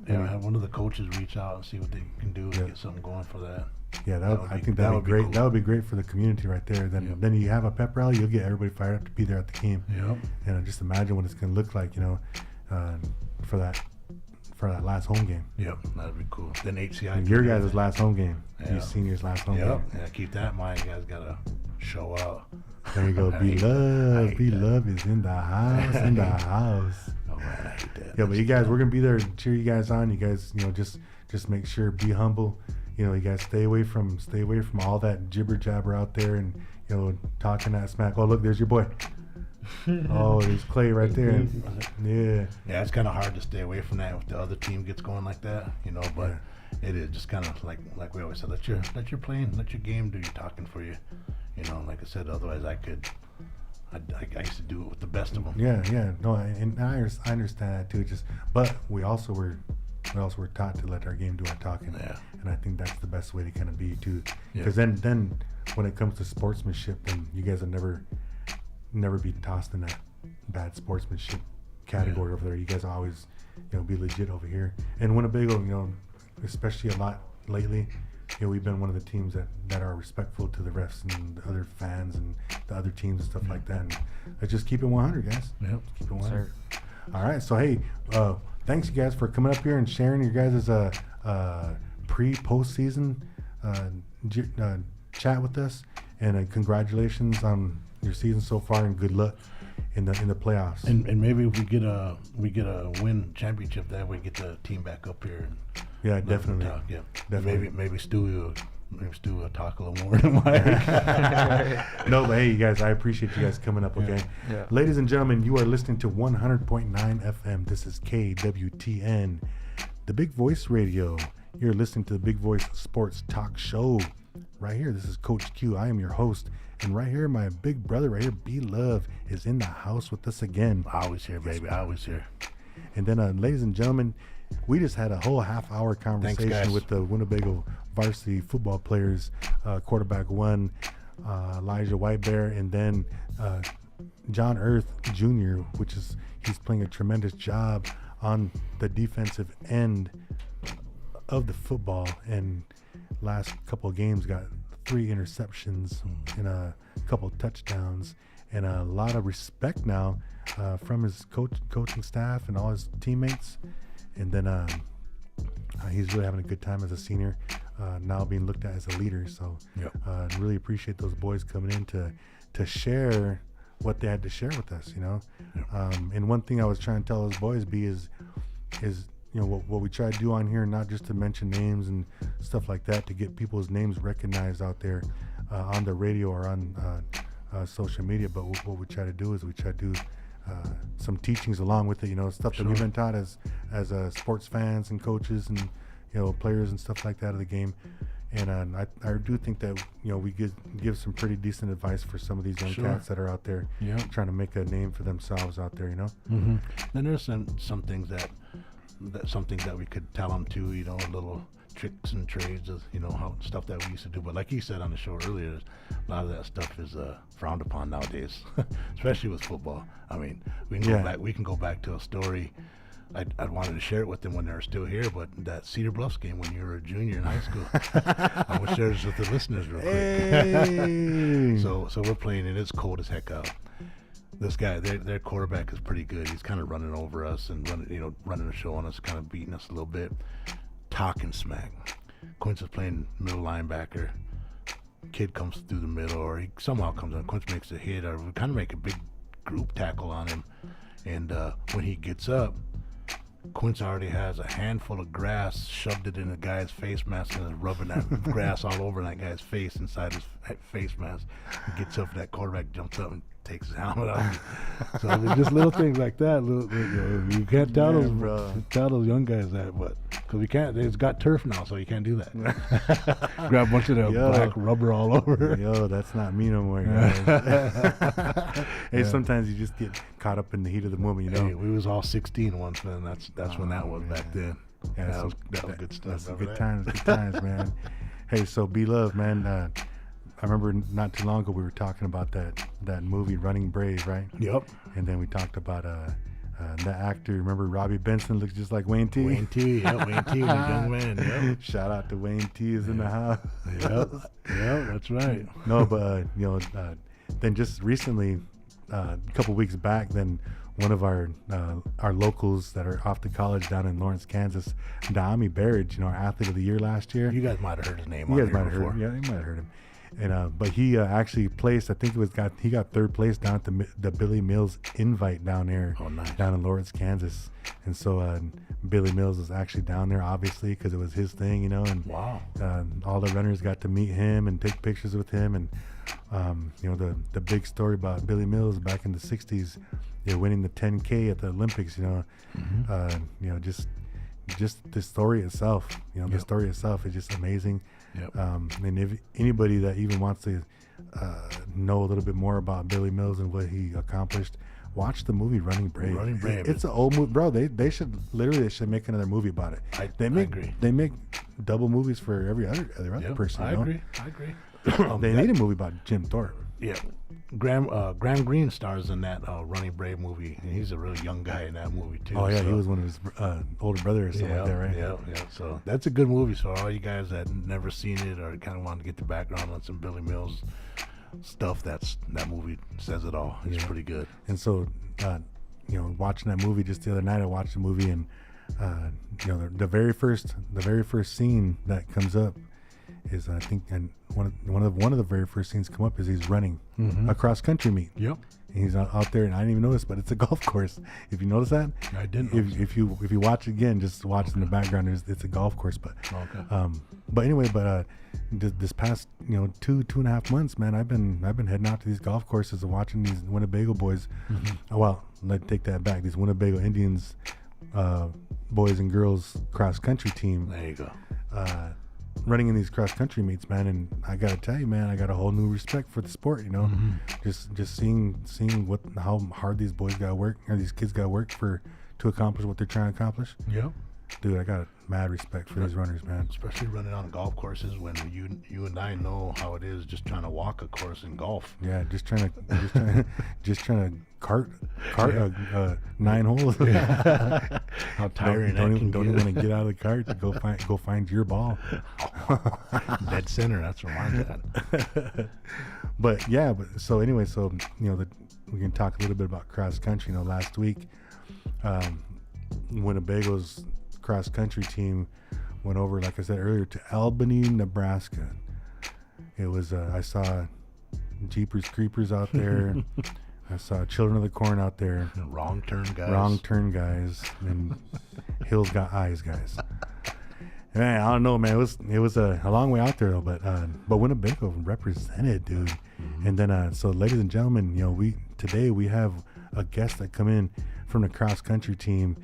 Have one of the coaches reach out and see what they can do to get something going for that. Yeah, I think that would be great. Cool. That would be great for the community right there. Then you have a pep rally. You'll get everybody fired up to be there at the game. Yep. And just imagine what it's going to look like, for that last home game. Yep, that'd be cool. Then HCI. Your guys' last home game. Yeah. You seniors' last home game. Yeah, keep that in mind. You guys gotta show out. There you go. B-Luv is in the house. In the house. Oh man, I hate that. Yeah, but you guys, we're gonna be there to cheer you guys on. You guys, just make sure, be humble. You guys stay away from all that jibber jabber out there and talking that smack. Oh, look, there's your boy. Oh, there's Clay right there. Yeah. Yeah, it's kind of hard to stay away from that if the other team gets going like that, But it is just kind of like we always said, let your game do your talking for you. Like I said, otherwise I used to do it with the best of them. Yeah. No, and I understand that too. But we also were taught to let our game do our talking. Yeah. And I think that's the best way to kind of be too. Because then when it comes to sportsmanship, then you guys will never be tossed in that bad sportsmanship category over there. You guys always, be legit over here. And Winnebago, especially a lot lately, we've been one of the teams that are respectful to the refs and the other fans and the other teams and stuff like that. And let's just keep it 100, guys. Yep. Keep it 100. All right. So, hey, thanks, you guys, for coming up here and sharing your guys' pre-postseason chat with us. And congratulations on your season so far, and good luck in the playoffs. And maybe if we get a win championship, that we get the team back up here. And Yeah, definitely. talk, yeah. Definitely. Maybe Stu will talk a little more than Mike. No, but hey, you guys, I appreciate you guys coming up, okay? Yeah. Ladies and gentlemen, you are listening to 100.9 FM. This is KWTN, the Big Voice Radio. You're listening to the Big Voice Sports Talk Show. Right here, this is Coach Q. I am your host. And right here, my big brother right here, B-Luv, is in the house with us again. Always here, baby. Always here. And then, ladies and gentlemen, we just had a whole half-hour conversation guys. with the Winnebago varsity football players. Quarterback one, Elijah Whitebear, and then John Earth Jr., he's playing a tremendous job on the defensive end of the football. And last couple of games got 3 interceptions and a couple of touchdowns, and a lot of respect now from his coaching staff and all his teammates. And then he's really having a good time as a senior, now being looked at as a leader. So really appreciate those boys coming in to share what they had to share with us, you know. And one thing I was trying to tell those boys is you know what we try to do on here, not just to mention names and stuff like that, to get people's names recognized out there on the radio or on social media. But what we try to do is we try to do some teachings along with it, you know, stuff that we've been taught as sports fans and coaches and, you know, players and stuff like that of the game. And I do think that, you know, we give some pretty decent advice for some of these young cats that are out there trying to make a name for themselves out there, you know. Mm-hmm. Then there's some things that we could tell them too, you know, little tricks and trades of, you know, how stuff that we used to do. But like you said on the show earlier, a lot of that stuff is frowned upon nowadays, especially with football. I mean, we can go back to a story. I wanted to share it with them when they were still here, but that Cedar Bluffs game when you were a junior in high school, I will share this with the listeners real quick. Hey. So we're playing, and it's cold as heck out. This guy, their quarterback is pretty good. He's kind of running over us and running a show on us, kind of beating us a little bit, talking smack. Quince is playing middle linebacker. Kid comes through the middle, or he somehow comes on. Quince makes a hit, or we kind of make a big group tackle on him. And when he gets up, Quince already has a handful of grass, shoved it in the guy's face mask, and is rubbing that grass all over that guy's face inside his face mask. He gets up, and that quarterback jumps up and takes his helmet off. So I mean, just little things like that. You can't tell those young guys that, but because we can't, it's got turf now, so you can't do that. Grab a bunch of that black rubber all over. Yo, that's not me no more, guys. Hey, sometimes you just get caught up in the heat of the moment, you know. Hey, we was all 16 once, man. That's when that was back then. Yeah, that was good stuff. That's good times, man. Hey, so B-Luv, man. I remember not too long ago we were talking about that movie Running Brave, right? Yep. And then we talked about the actor. Remember Robbie Benson looks just like Wayne T. Wayne T. Yep, Wayne T. was a young man. Yep. Shout out to Wayne T. is in the house. Yep, that's right. No, but then just recently, a couple weeks back, then one of our locals that are off to college down in Lawrence, Kansas, Dami Barrage, our athlete of the year last year. You guys might have heard his name. You guys might have heard. Yeah, you might have heard him. And but he actually placed. I think he got third place down at the Billy Mills Invite down there, down in Lawrence, Kansas. And so Billy Mills was actually down there, obviously, because it was his thing, And wow, all the runners got to meet him and take pictures with him. And the big story about Billy Mills back in the '60s, winning the 10K at the Olympics. Just the story itself. The story itself is just amazing. Yep. And if anybody that even wants to know a little bit more about Billy Mills and what he accomplished, watch the movie Running Brave. Running Brave. It's an old movie, bro. They should make another movie about it. I agree. They make double movies for every other person. I agree. They need a movie about Jim Thorpe. Yeah. Graham Greene stars in that Running Brave movie, and he's a really young guy in that movie too. Oh yeah, he was one of his older brothers or something like that, right? Yeah. So that's a good movie. So all you guys that never seen it or kind of want to get the background on some Billy Mills stuff, that movie says it all. It's pretty good. And so, watching that movie just the other night, I watched the movie, and the very first scene that comes up is, I think, and one of the very first scenes come up is he's running a cross country meet. Yep. He's out there, and I didn't even notice, but it's a golf course. If you notice that, I didn't. If you watch it again, just watch in the background. It's a golf course, but but anyway, this past 2.5 months, man, I've been heading out to these golf courses and watching these Winnebago boys. Well, let's take that back. These Winnebago Indians, boys and girls cross country team. There you go. Running in these cross country meets, man, and I gotta tell you, man, I got a whole new respect for the sport. Just seeing how hard these boys gotta work, or these kids gotta work to accomplish what they're trying to accomplish. Yep. Dude, I got mad respect for these runners, man. Especially running on golf courses when you and I know how it is just trying to walk a course in golf. Yeah, just trying to cart a 9 holes. How tiring don't that even can want to get out of the cart to go find your ball. Dead center. That's where mine's at. But so anyway, we can talk a little bit about cross country. Last week, Winnebago's cross country team went over, like I said earlier, to Albany, Nebraska. It was I saw Jeepers Creepers out there. I saw Children of the Corn out there. Wrong turn guys. And Hills Got Eyes guys. Man, I don't know, man. It was a long way out there, though. But Winnebago represented, dude. And then so, ladies and gentlemen, today we have a guest that come in from the cross country team.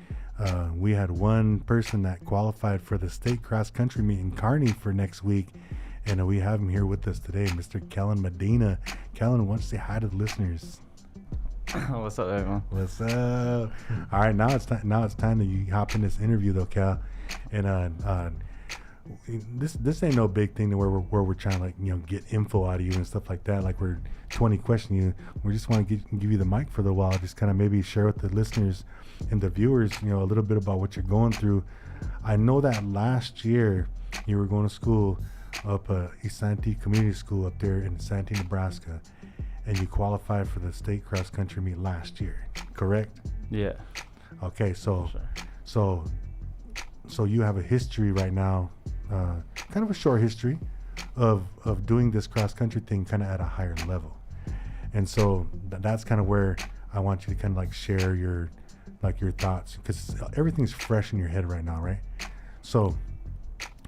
We had one person that qualified for the state cross country meet in Kearney for next week, and we have him here with us today, Mr. Kellen Medina. Kellen, why don't you say hi to the listeners? What's up, everyone? What's up? All right, now it's time that you hop in this interview, though, Cal. And this ain't no big thing where we're trying to get info out of you and stuff like that. Like we're 20 questioning you. We just want to give you the mic for a while. Just kind of maybe share with the listeners and the viewers, a little bit about what you're going through. I know that last year you were going to school up East Santee Community School up there in Santee, Nebraska, and you qualified for the state cross country meet last year, correct? Yeah. Okay, so Sure. so you have a history right now, kind of a short history of doing this cross country thing kind of at a higher level. And so that's kind of where I want you to kind of like share your thoughts, because everything's fresh in your head right now, right? So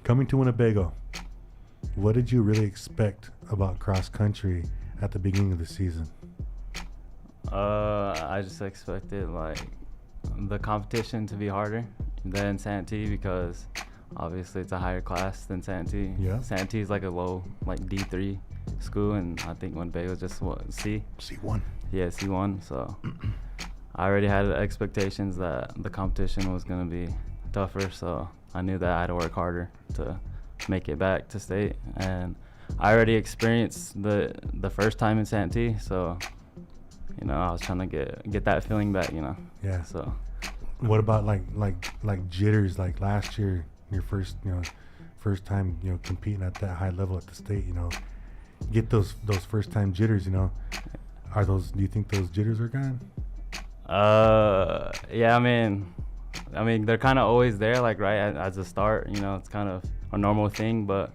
coming to Winnebago, what did you really expect about cross country at the beginning of the season? I just expected the competition to be harder than Santee, because obviously it's a higher class than Santee. Yeah. Santee is like a low D3 school, and I think Winnebago's just C. C1. Yeah, C1. So I already had expectations that the competition was gonna be tougher, so I knew that I had to work harder to make it back to state. And I already experienced the first time in Santee, so I was trying to get that feeling back, Yeah. So What about like jitters, like last year, your first time competing at that high level at the state, get those first time jitters, do you think those jitters are gone? Yeah, I mean they're kind of always there, right as a start, it's kind of a normal thing, but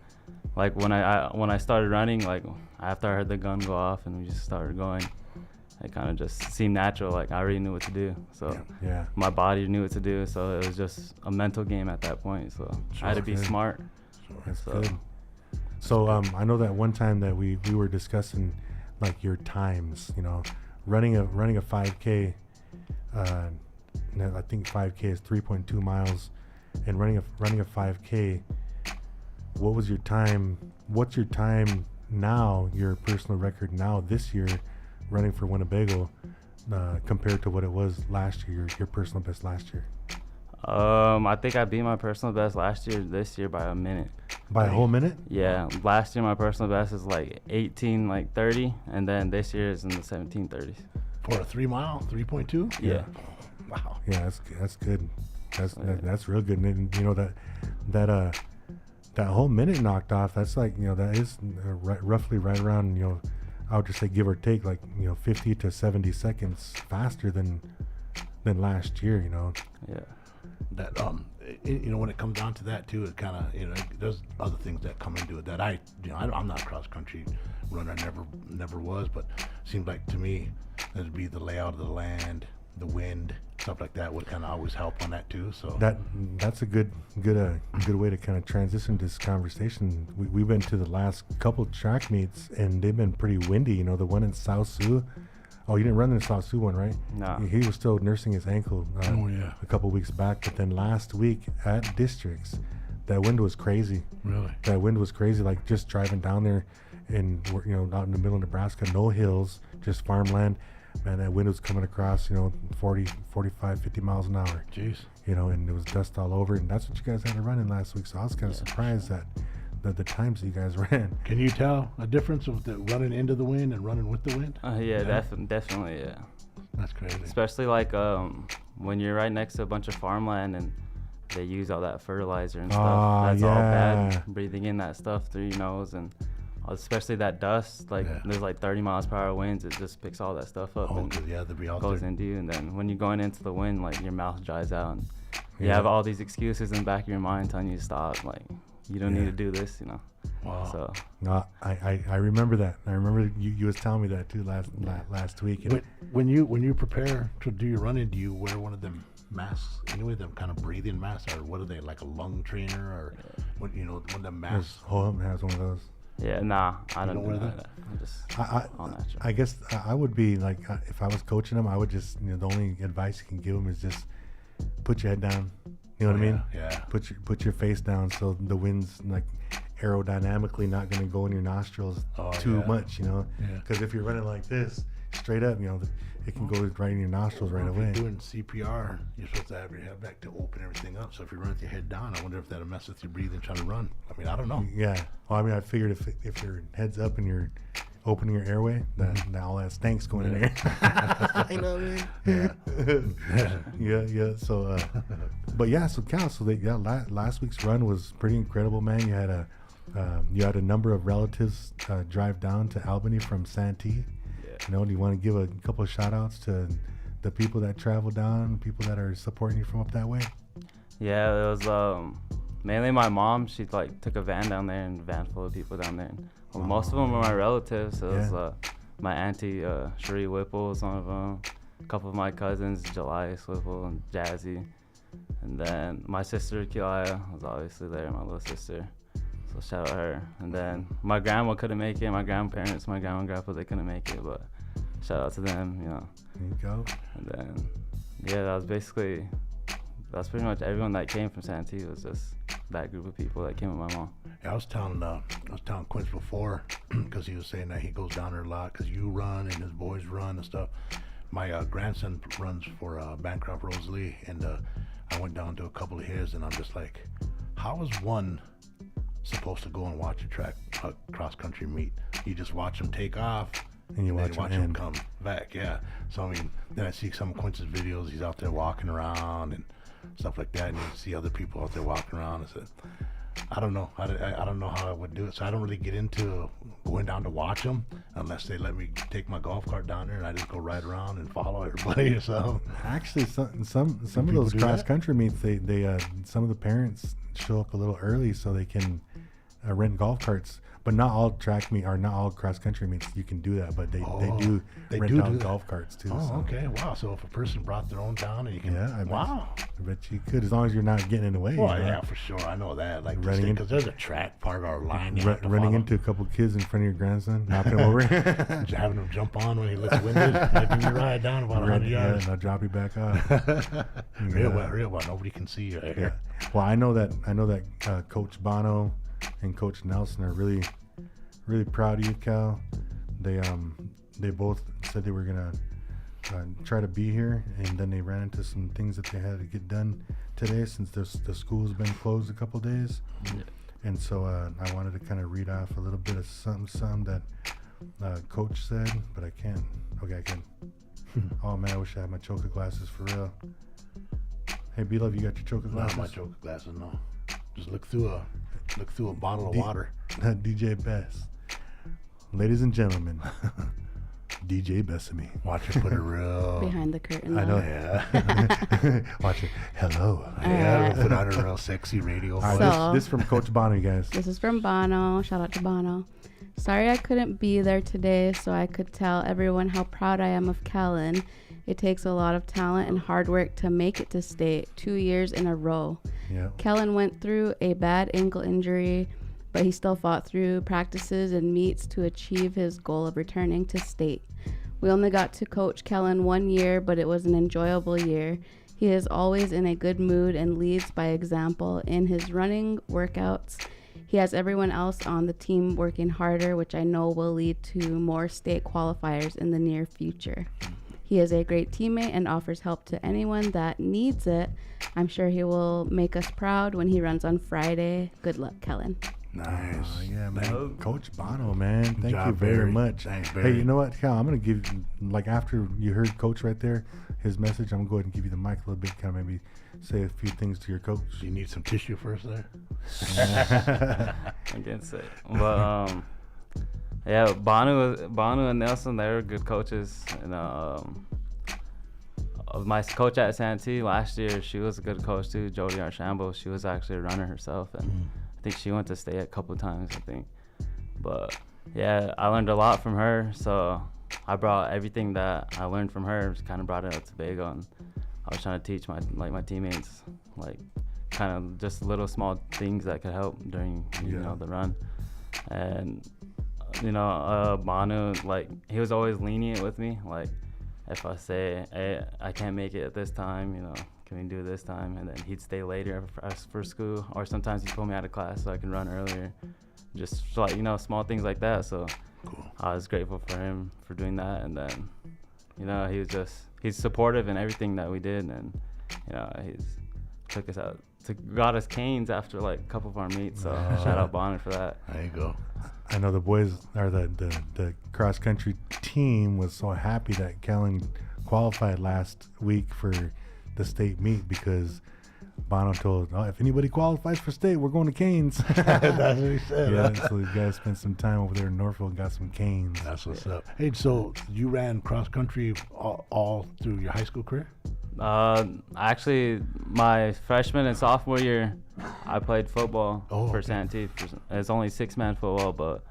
like when I started running, like after I heard the gun go off and we just started going, it kind of just seemed natural. Like I already knew what to do, so Yeah. my body knew what to do, so it was just a mental game at that point. So I had to be Good. smart. That's So- good. So I know that one time that we were discussing like your times, running a 5K. I think 5K is 3.2 miles, and running a 5K. What was your time? What's your time now? Your personal record now this year, running for Winnebago, compared to what it was last year? Your personal best last year. I think I beat my personal best last year. This year by a minute. By a whole minute? Yeah, last year my personal best is like 18:30, and then this year is in the 17:30s. For a 3 mile, 3.2? Yeah. Wow. Yeah, that's good. That's real good. And that whole minute knocked off. That's like that is roughly right around I would just say give or take like 50 to 70 seconds faster than last year. That when it comes down to that too, it kind of, there's other things that come into it that I'm not a cross country runner, never was, but seems like to me it'd be the layout of the land, the wind, stuff like that would kind of always help on that too. So that's a good way to kind of transition this conversation. We went to the last couple track meets and they've been pretty windy. The one in South Sioux. Oh, you didn't run in the South Sioux one, right? No. He was still nursing his ankle a couple weeks back. But then last week at Districts, that wind was crazy. Really? That wind was crazy. Like just driving down there and, out in the middle of Nebraska, no hills, just farmland. Man, that wind was coming across, 40, 45, 50 miles an hour. Jeez. And it was dust all over. And that's what you guys had to run in last week. So I was kind of surprised that the times that you guys ran. Can you tell a difference of the running into the wind and running with the wind? Definitely, yeah. That's crazy. Especially like when you're right next to a bunch of farmland and they use all that fertilizer and stuff. That's all bad. Breathing in that stuff through your nose, and especially that dust. Like there's like 30 miles per hour winds. It just picks all that stuff up and goes into you. And then when you're going into the wind, like your mouth dries out, and you have all these excuses in the back of your mind telling you to stop. Like, you don't need to do this, Wow. So no, I remember that. I remember you was telling me that too last week. And when you prepare to do your running, do you wear one of them masks? Anyway, them kind of breathing masks, or what are they, like a lung trainer, or what? One of them masks. Holm has one of those. Yeah, nah, I don't wear do that? that. I'm just all natural. I guess I would be like, if I was coaching them, I would just, the only advice you can give them is just put your head down. You know what I mean? Yeah. Put your face down so the wind's like aerodynamically not going to go in your nostrils too much, Because if you're running like this, straight up, it can go right in your nostrils right away. If you're doing CPR, you're supposed to have your head back to open everything up. So if you're running with your head down, I wonder if that'll mess with your breathing trying to run. I mean, I don't know. Yeah. Well, I figured if your head's up and you're opening your airway, that all that stank's going in there. You know what I mean? Yeah. So, but yeah. So Cal, last week's run was pretty incredible, man. You had a number of relatives drive down to Albany from Santee. Yeah. Do you want to give a couple of shout outs to the people that travel down, people that are supporting you from up that way? Yeah, it was mainly my mom. She took a van down there, and a van full of people down there. And most of them are my relatives. So it was my auntie Cherie Whipple was one of them. A couple of my cousins, Jelias Whipple and Jazzy, and then my sister Kilia was obviously there, my little sister. So shout out her. And then my grandma couldn't make it. My grandparents, my grandma and grandpa, they couldn't make it, but shout out to them. There you go. And then that's pretty much everyone that came from Santee. Was just that group of people that came with my mom. Yeah, I was telling Quince before, because he was saying that he goes down there a lot because you run and his boys run and stuff. My grandson runs for Bancroft Rosalie, and I went down to a couple of his, and I'm just like, how is one supposed to go and watch a cross country meet? You just watch them take off, and you watch them come back. Yeah. So then I see some of Quince's videos. He's out there walking around and stuff like that, and you see other people out there walking around. I said, I don't know. I don't know how I would do it. So I don't really get into going down to watch them unless they let me take my golf cart down there and I just go ride around and follow everybody. So actually, some of those cross country meets, they some of the parents show up a little early so they can rent golf carts. But not all track meet or not all cross country meets you can do that, but they do rent out golf carts too. Oh, okay, wow. So if a person brought their own down and you can, I bet you could, as long as you're not getting in the way. Well, yeah, for sure. I know that. Like running because there's a track part of our line. Running into a couple kids in front of your grandson, knocking him over, just having him jump on when he lets winded. Give you a ride down about 100 yards. And I'll drop you back off. Real well. Nobody can see you right here. Well, I know that Coach Bono and Coach Nelson are really proud of you, Cal. They both said they were gonna try to be here, and then they ran into some things that they had to get done today since the school's been closed a couple days. Yeah. And so I wanted to kind of read off a little bit of something that Coach said, but I can't. Okay, I can. Oh man, I wish I had my choker glasses for real. Hey, B-Luv, you got your choker glasses? No, my choker glasses, no. Just look through a bottle of water. DJ Bess. Ladies and gentlemen, DJ Bessamy. Watch her put it real behind the curtain. I know. Yeah. Watch it. Hello. Yeah, put on a real sexy radio. All right, So- this from Coach Bono, you guys. This is from Bono. Shout out to Bono. Sorry I couldn't be there today so I could tell everyone how proud I am of Kellen. It takes a lot of talent and hard work to make it to state 2 years in a row. Yeah. Kellen went through a bad ankle injury, but he still fought through practices and meets to achieve his goal of returning to state. We only got to coach Kellen 1 year, but it was an enjoyable year. He is always in a good mood and leads by example in his running workouts. He has everyone else on the team working harder, which I know will lead to more state qualifiers in the near future. He is a great teammate and offers help to anyone that needs it. I'm sure he will make us proud when he runs on Friday. Good luck, Kellen. Nice. Yeah, man. Coach Bono, man. Thank Good you job, very Barry. much. Thanks, Hey, Barry. you know what, Cal? I'm going to give, like, after you heard Coach right there, his message, I'm going to go ahead and give you the mic a little bit, kind of maybe say a few things to your coach. Do you need some tissue first there? Against it. But yeah, Bono and Nelson, they're good coaches. And my coach at Santee last year, she was a good coach too. Jody Archambault, she was actually a runner herself, and I think she went to state a couple times, I think. But yeah, I learned a lot from her, so I brought everything that I learned from her, just kind of brought it up to Tobago, and I was trying to teach my teammates, like, kind of just little small things that could help during the run. And Manu, like, he was always lenient with me. Like, if I say, hey, I can't make it at this time, can we do this time? And then he'd stay later for school, or sometimes he'd pull me out of class so I can run earlier. Just like, small things like that. So Cool. I was grateful for him for doing that. And then, he's supportive in everything that we did. And, he's took us out, got us canes after like a couple of our meets. So shout out Bonner for that. There you go. I know the boys, or the cross country team was so happy that Kellen qualified last week for the state meet because Bono told, if anybody qualifies for state, we're going to Canes. That's what he said. Yeah, so these guys spent some time over there in Norfolk and got some canes. That's what's up. Hey, so you ran cross country all through your high school career? Actually, my freshman and sophomore year, I played football for okay. Santee. It's only 6-man football, but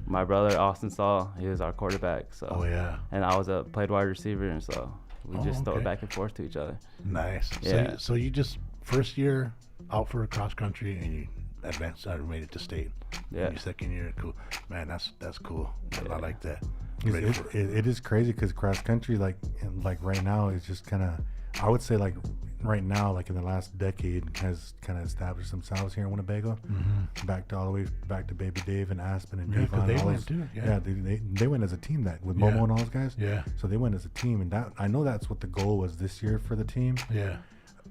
my brother Austin Saul, he was our quarterback. So, Oh, yeah. and I played wide receiver, and so we just throw okay. it back and forth to each other. Nice. Yeah. So you just first year out for cross country and you advanced and made it to state. Yeah. And your second year, cool. Man, that's cool. I like that. It is crazy because cross country, like right now, is just kind of, I would say, like right now, like in the last decade, has kind of established themselves here in Winnebago. Back to all the way back to Baby Dave and Aspen and Yeah, 'cause Devon. they all went those- too, yeah. Yeah, they went as a team with Yeah. Momo and all those guys. Yeah. So they went as a team, and that I know that's what the goal was this year for the team. Yeah.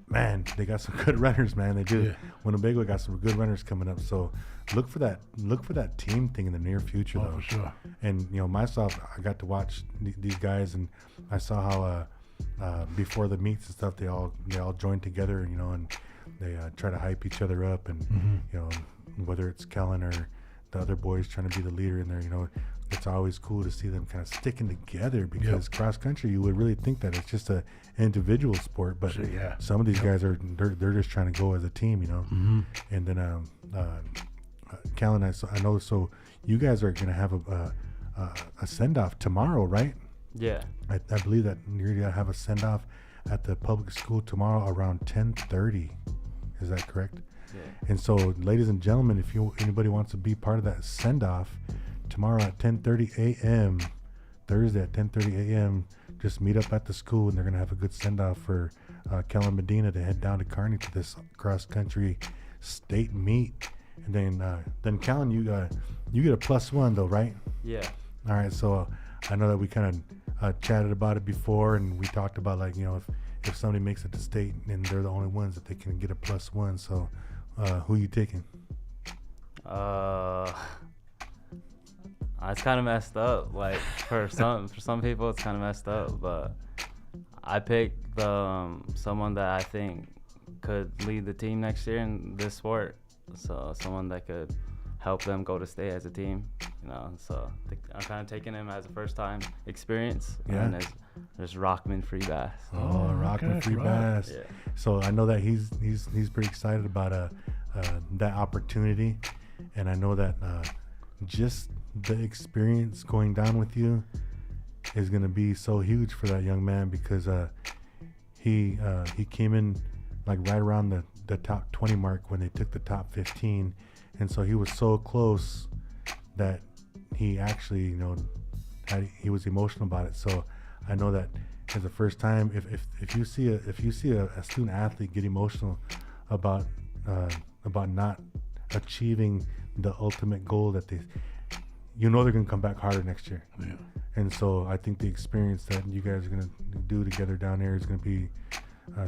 Man, they got some good runners, man. They do. Yeah. Winnebago got some good runners coming up. So look for that team thing in the near future, though. For sure. And myself, I got to watch these guys, and I saw how before the meets and stuff, they all joined together, and they try to hype each other up, and whether it's Kellen or the other boys trying to be the leader in there, it's always cool to see them kind of sticking together because cross country, you would really think that it's just a individual sport, but Sure, yeah. some of these guys they're just trying to go as a team, And then Kellen, I know, so you guys are gonna have a send off tomorrow, right? Yeah. I believe that you're gonna have a send off at the public school tomorrow around 10:30. Is that correct? Yeah. And so, ladies and gentlemen, if anybody wants to be part of that send off tomorrow at 10:30 a.m. Thursday at 10:30 a.m. just meet up at the school, and they're gonna have a good send off for Kellen Medina to head down to Kearney to this cross country state meet. And then Kellen, you get a +1 though, right? Yeah. All right, so I know that we kind of chatted about it before, and we talked about if somebody makes it to state and they're the only ones that they can get a +1. So who you taking? It's kind of messed up. Like for some people, it's kind of messed up. But I picked someone that I think could lead the team next year in this sport. So someone that could help them go to state as a team. you know. So I'm kind of taking him as a first time experience, Yeah. and as there's Rockman free bass. Oh, Rockman okay, free right. bass. Yeah. So I know that he's pretty excited about that opportunity, and I know that just the experience going down with you is going to be so huge for that young man, because he came in like right around the top 20 mark when they took the top 15, and so he was so close that he actually, you know, he was emotional about it. So I know that as the first time, if you see a student athlete get emotional about not achieving the ultimate goal that they, you know, they're gonna come back harder next year. Yeah. And so I think the experience that you guys are gonna do together down there is gonna be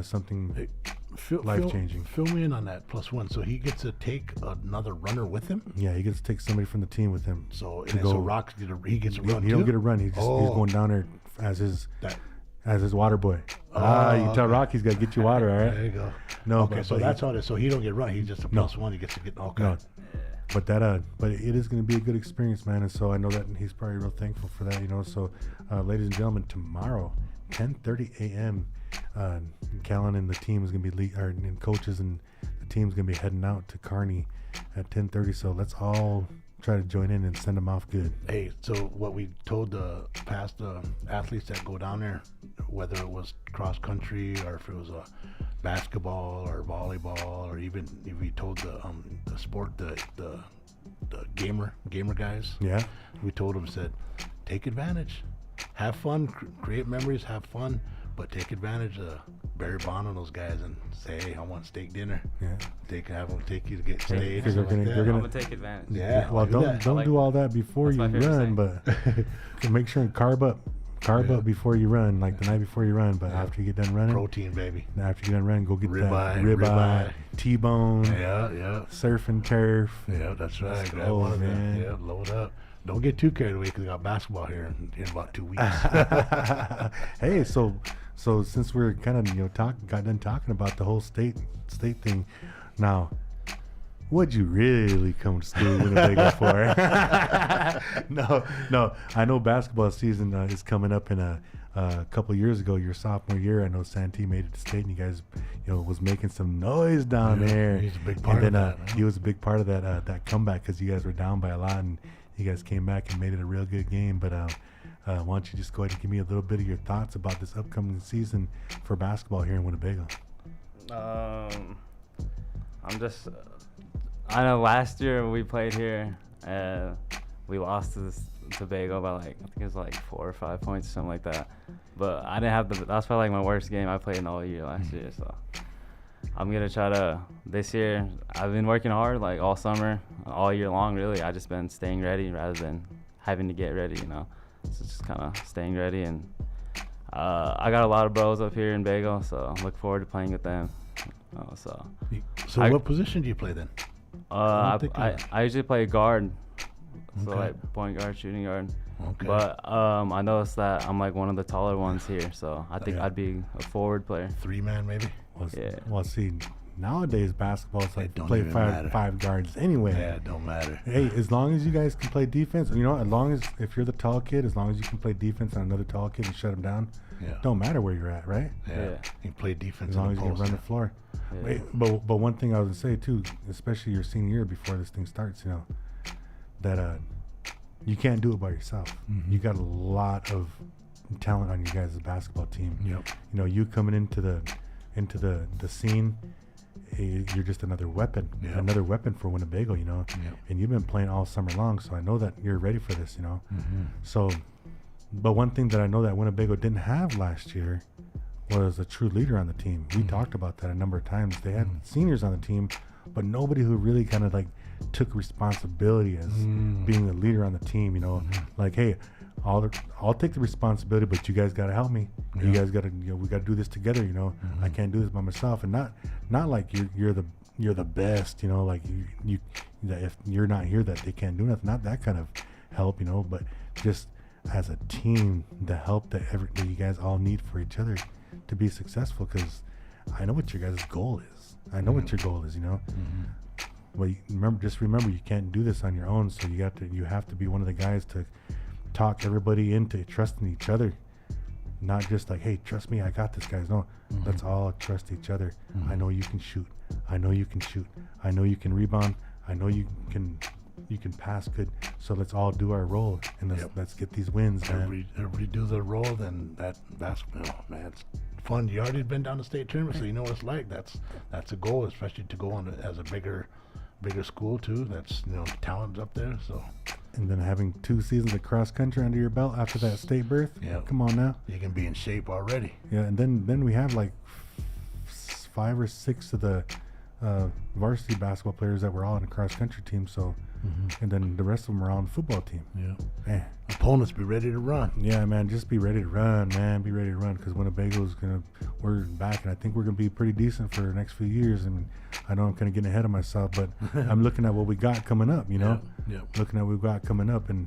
something Hey, life-changing. Fill me in on that +1. So he gets to take another runner with him. Yeah, he gets to take somebody from the team with him. So To so go- Rock he gets a run He too. don't get a run. He's going down there as his water boy. You tell okay. Rock he's got to get you water, all right? There you go. No, Okay, but- so but that's he- all it is. So he don't get run. He's just a No. +1. He gets to get okay. No. But but it is going to be a good experience, man. And so I know that he's probably real thankful for that, you know. So, ladies and gentlemen, tomorrow, 10:30 a.m., Callan and the team is going to be and coaches and the team's going to be heading out to Kearney at 10:30. So let's all try to join in and send them off good. Hey, so what we told the past athletes that go down there, whether it was cross country or if it was a basketball or volleyball, or even if we told the sport the gamer guys, Yeah. we told them, said, take advantage, have fun, create memories, have fun, but take advantage of Barry Bond and those guys and say, hey, I want steak dinner. Yeah. Have them take you to get steak. because they're gonna- I'm gonna take advantage. Yeah. Well, do that. don't like do all that before That's you my favorite run, saying. but make sure and carb up before you run, like the night before you run. But Yeah. after you get done running, Protein, baby. after you get done running, go get that Ribeye. ribeye, T-bone, Yeah. surf and turf. Yeah, that's right. Let's Grab go, one of them. man. Yeah, load up. Don't get too carried away because we got basketball here in about 2 weeks. Hey, so since we're kind of got done talking about the whole state thing, now what'd you really come to school to Winnebago for? No, I know basketball season is coming up in a couple years ago, your sophomore year. I know Santee made it to state, and you guys, was making some noise down Yeah, there. he's a big part and then, of that, man. he was a big part of that comeback because you guys were down by a lot, and you guys came back and made it a real good game. But why don't you just go ahead and give me a little bit of your thoughts about this upcoming season for basketball here in Winnebago? I know last year we played here, we lost to Tobago by like, I think it was like 4 or 5 points or something like that. But I didn't have that's probably like my worst game I played in all year last year. So I'm gonna try to this year. I've been working hard like all summer, all year long. Really, I just been staying ready rather than having to get ready. So just kind of staying ready, and I got a lot of bros up here in Bago, so look forward to playing with them. So What position do you play then? I usually play guard, so Okay. like point guard, shooting guard. Okay. But I noticed that I'm like one of the taller ones here, so I think Yeah. I'd be a forward player. 3-man maybe? Yeah. Well, see, nowadays basketball is like don't play even matter. five guards anyway. Yeah, it don't matter. Hey, as long as you guys can play defense, as long as if you're the tall kid, as long as you can play defense on another tall kid and shut him down, Yeah. don't matter where you're at, right? Yeah. Yeah. You can play defense As long in as the you can post. run the floor. Yeah. Wait, but one thing I was gonna say too, especially your senior year before this thing starts, that you can't do it by yourself. Mhm. You got a lot of talent on your guys' basketball team. Yep. You coming into the scene, you're just another weapon, Yeah. another weapon for Winnebago, Yep. and you've been playing all summer long, so I know that you're ready for this, Mhm. So, but one thing that I know that Winnebago didn't have last year was a true leader on the team. We talked about that a number of times. They had seniors on the team, but nobody who really kind of like took responsibility as being the leader on the team. Like, hey, I'll take the responsibility, but you guys got to help me. You Yeah. guys got to, we got to do this together. I can't do this by myself, and not like you're the best. Like you that if you're not here, that they can't do nothing. Not that kind of help, but just as a team, the help that you guys all need for each other to be successful. Because I know what your guys' goal is. I know what your goal is. Well, remember, you can't do this on your own. So you have to be one of the guys to talk everybody into trusting each other. Not just like, hey, trust me, I got this, guys. No, let's all trust each other. I know you can shoot. I know you can shoot. I know you can rebound. I know you can pass good. So let's all do our role and let's get these wins, man. Everybody do their role, then that basketball, man, it's fun. You already been down the state tournament, so you know what it's like. That's a goal, especially to go on as a bigger school too. That's, you know, talent's up there. So. And then having 2 seasons of cross country under your belt after that state berth. Yeah. Come on now. You can be in shape already. Yeah, and then we have like 5 or 6 of the varsity basketball players that were all in the cross country team. So, and then the rest of them are on the football team. Yeah. Man. Opponents be ready to run. Yeah, man, just be ready to run, man. Be ready to run, because Winnebago's we're back, and I think we're gonna be pretty decent for the next few years. I mean, I know I'm kind of getting ahead of myself, but I'm looking at what we got coming up. You know, looking at what we got coming up, and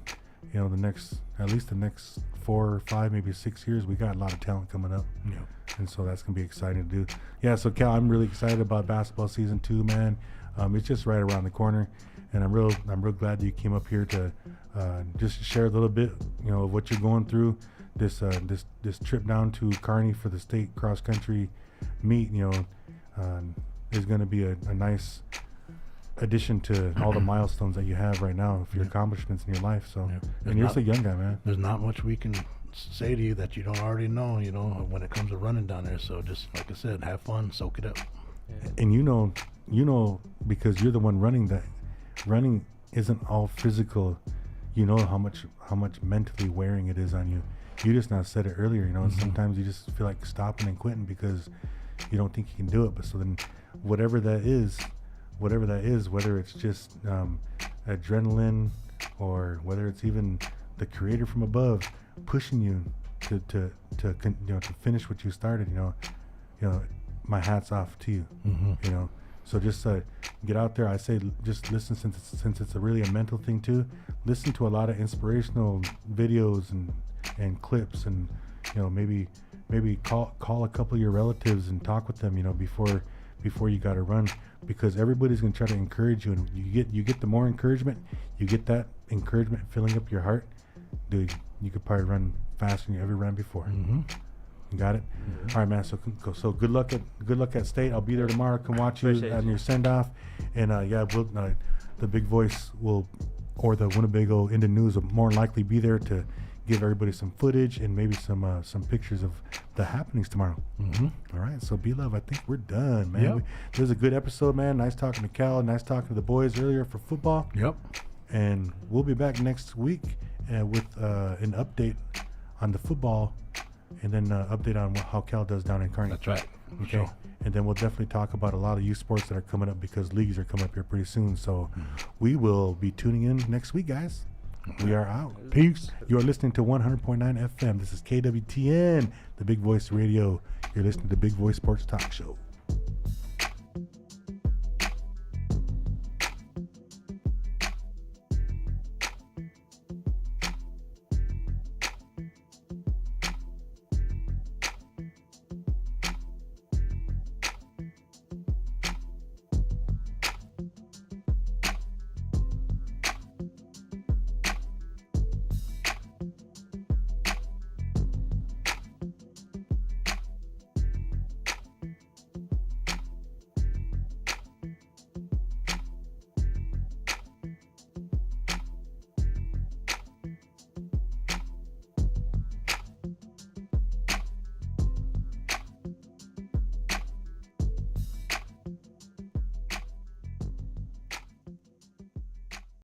you know, at least the next 4 or 5, maybe 6 years, we got a lot of talent coming up. Yeah. And so that's gonna be exciting to do. Yeah, so Cal, I'm really excited about basketball season 2, man. It's just right around the corner, and I'm real glad that you came up here to just share a little bit, you know, of what you're going through. This trip down to Kearney for the state cross country meet, you know, is going to be a nice addition to all the milestones that you have right now for your accomplishments in your life. So, and you're just a young guy, man. There's not much we can say to you that you don't already know, you know, when it comes to running down there. So just like I said, have fun, soak it up. Yeah. And you know, because you're the one running, that running isn't all physical. You know how much mentally wearing it is on you. You just now said it earlier, you know, and sometimes you just feel like stopping and quitting because you don't think you can do it. But so then whatever that is, whether it's just adrenaline, or whether it's even the creator from above pushing you to finish what you started, you know, my hat's off to you. You know, so just get out there. I say just listen, since it's really a mental thing too. Listen to a lot of inspirational videos and clips, and you know, maybe call a couple of your relatives and talk with them, you know, before you got to run, because everybody's gonna try to encourage you, and you get the more encouragement, you get that encouragement filling up your heart, dude. You could probably run faster than you ever ran before. You got it. All right, man. So good luck at state. I'll be there tomorrow. Come watch you on your send off, and the Big Voice or the Winnebago Indian News will more likely be there to give everybody some footage and maybe some pictures of the happenings tomorrow. All right. So B-Luv, I think we're done, man. Yep. This was a good episode, man. Nice talking to Cal. Nice talking to the boys earlier for football. Yep. And we'll be back next week with an update on the football, and then update on how Cal does down in Kearney. That's right. Okay. Sure. And then we'll definitely talk about a lot of youth sports that are coming up, because leagues are coming up here pretty soon. So we will be tuning in next week, guys. We are out. Peace. You are listening to 100.9 FM. This is KWTN, the Big Voice Radio. You're listening to Big Voice Sports Talk Show.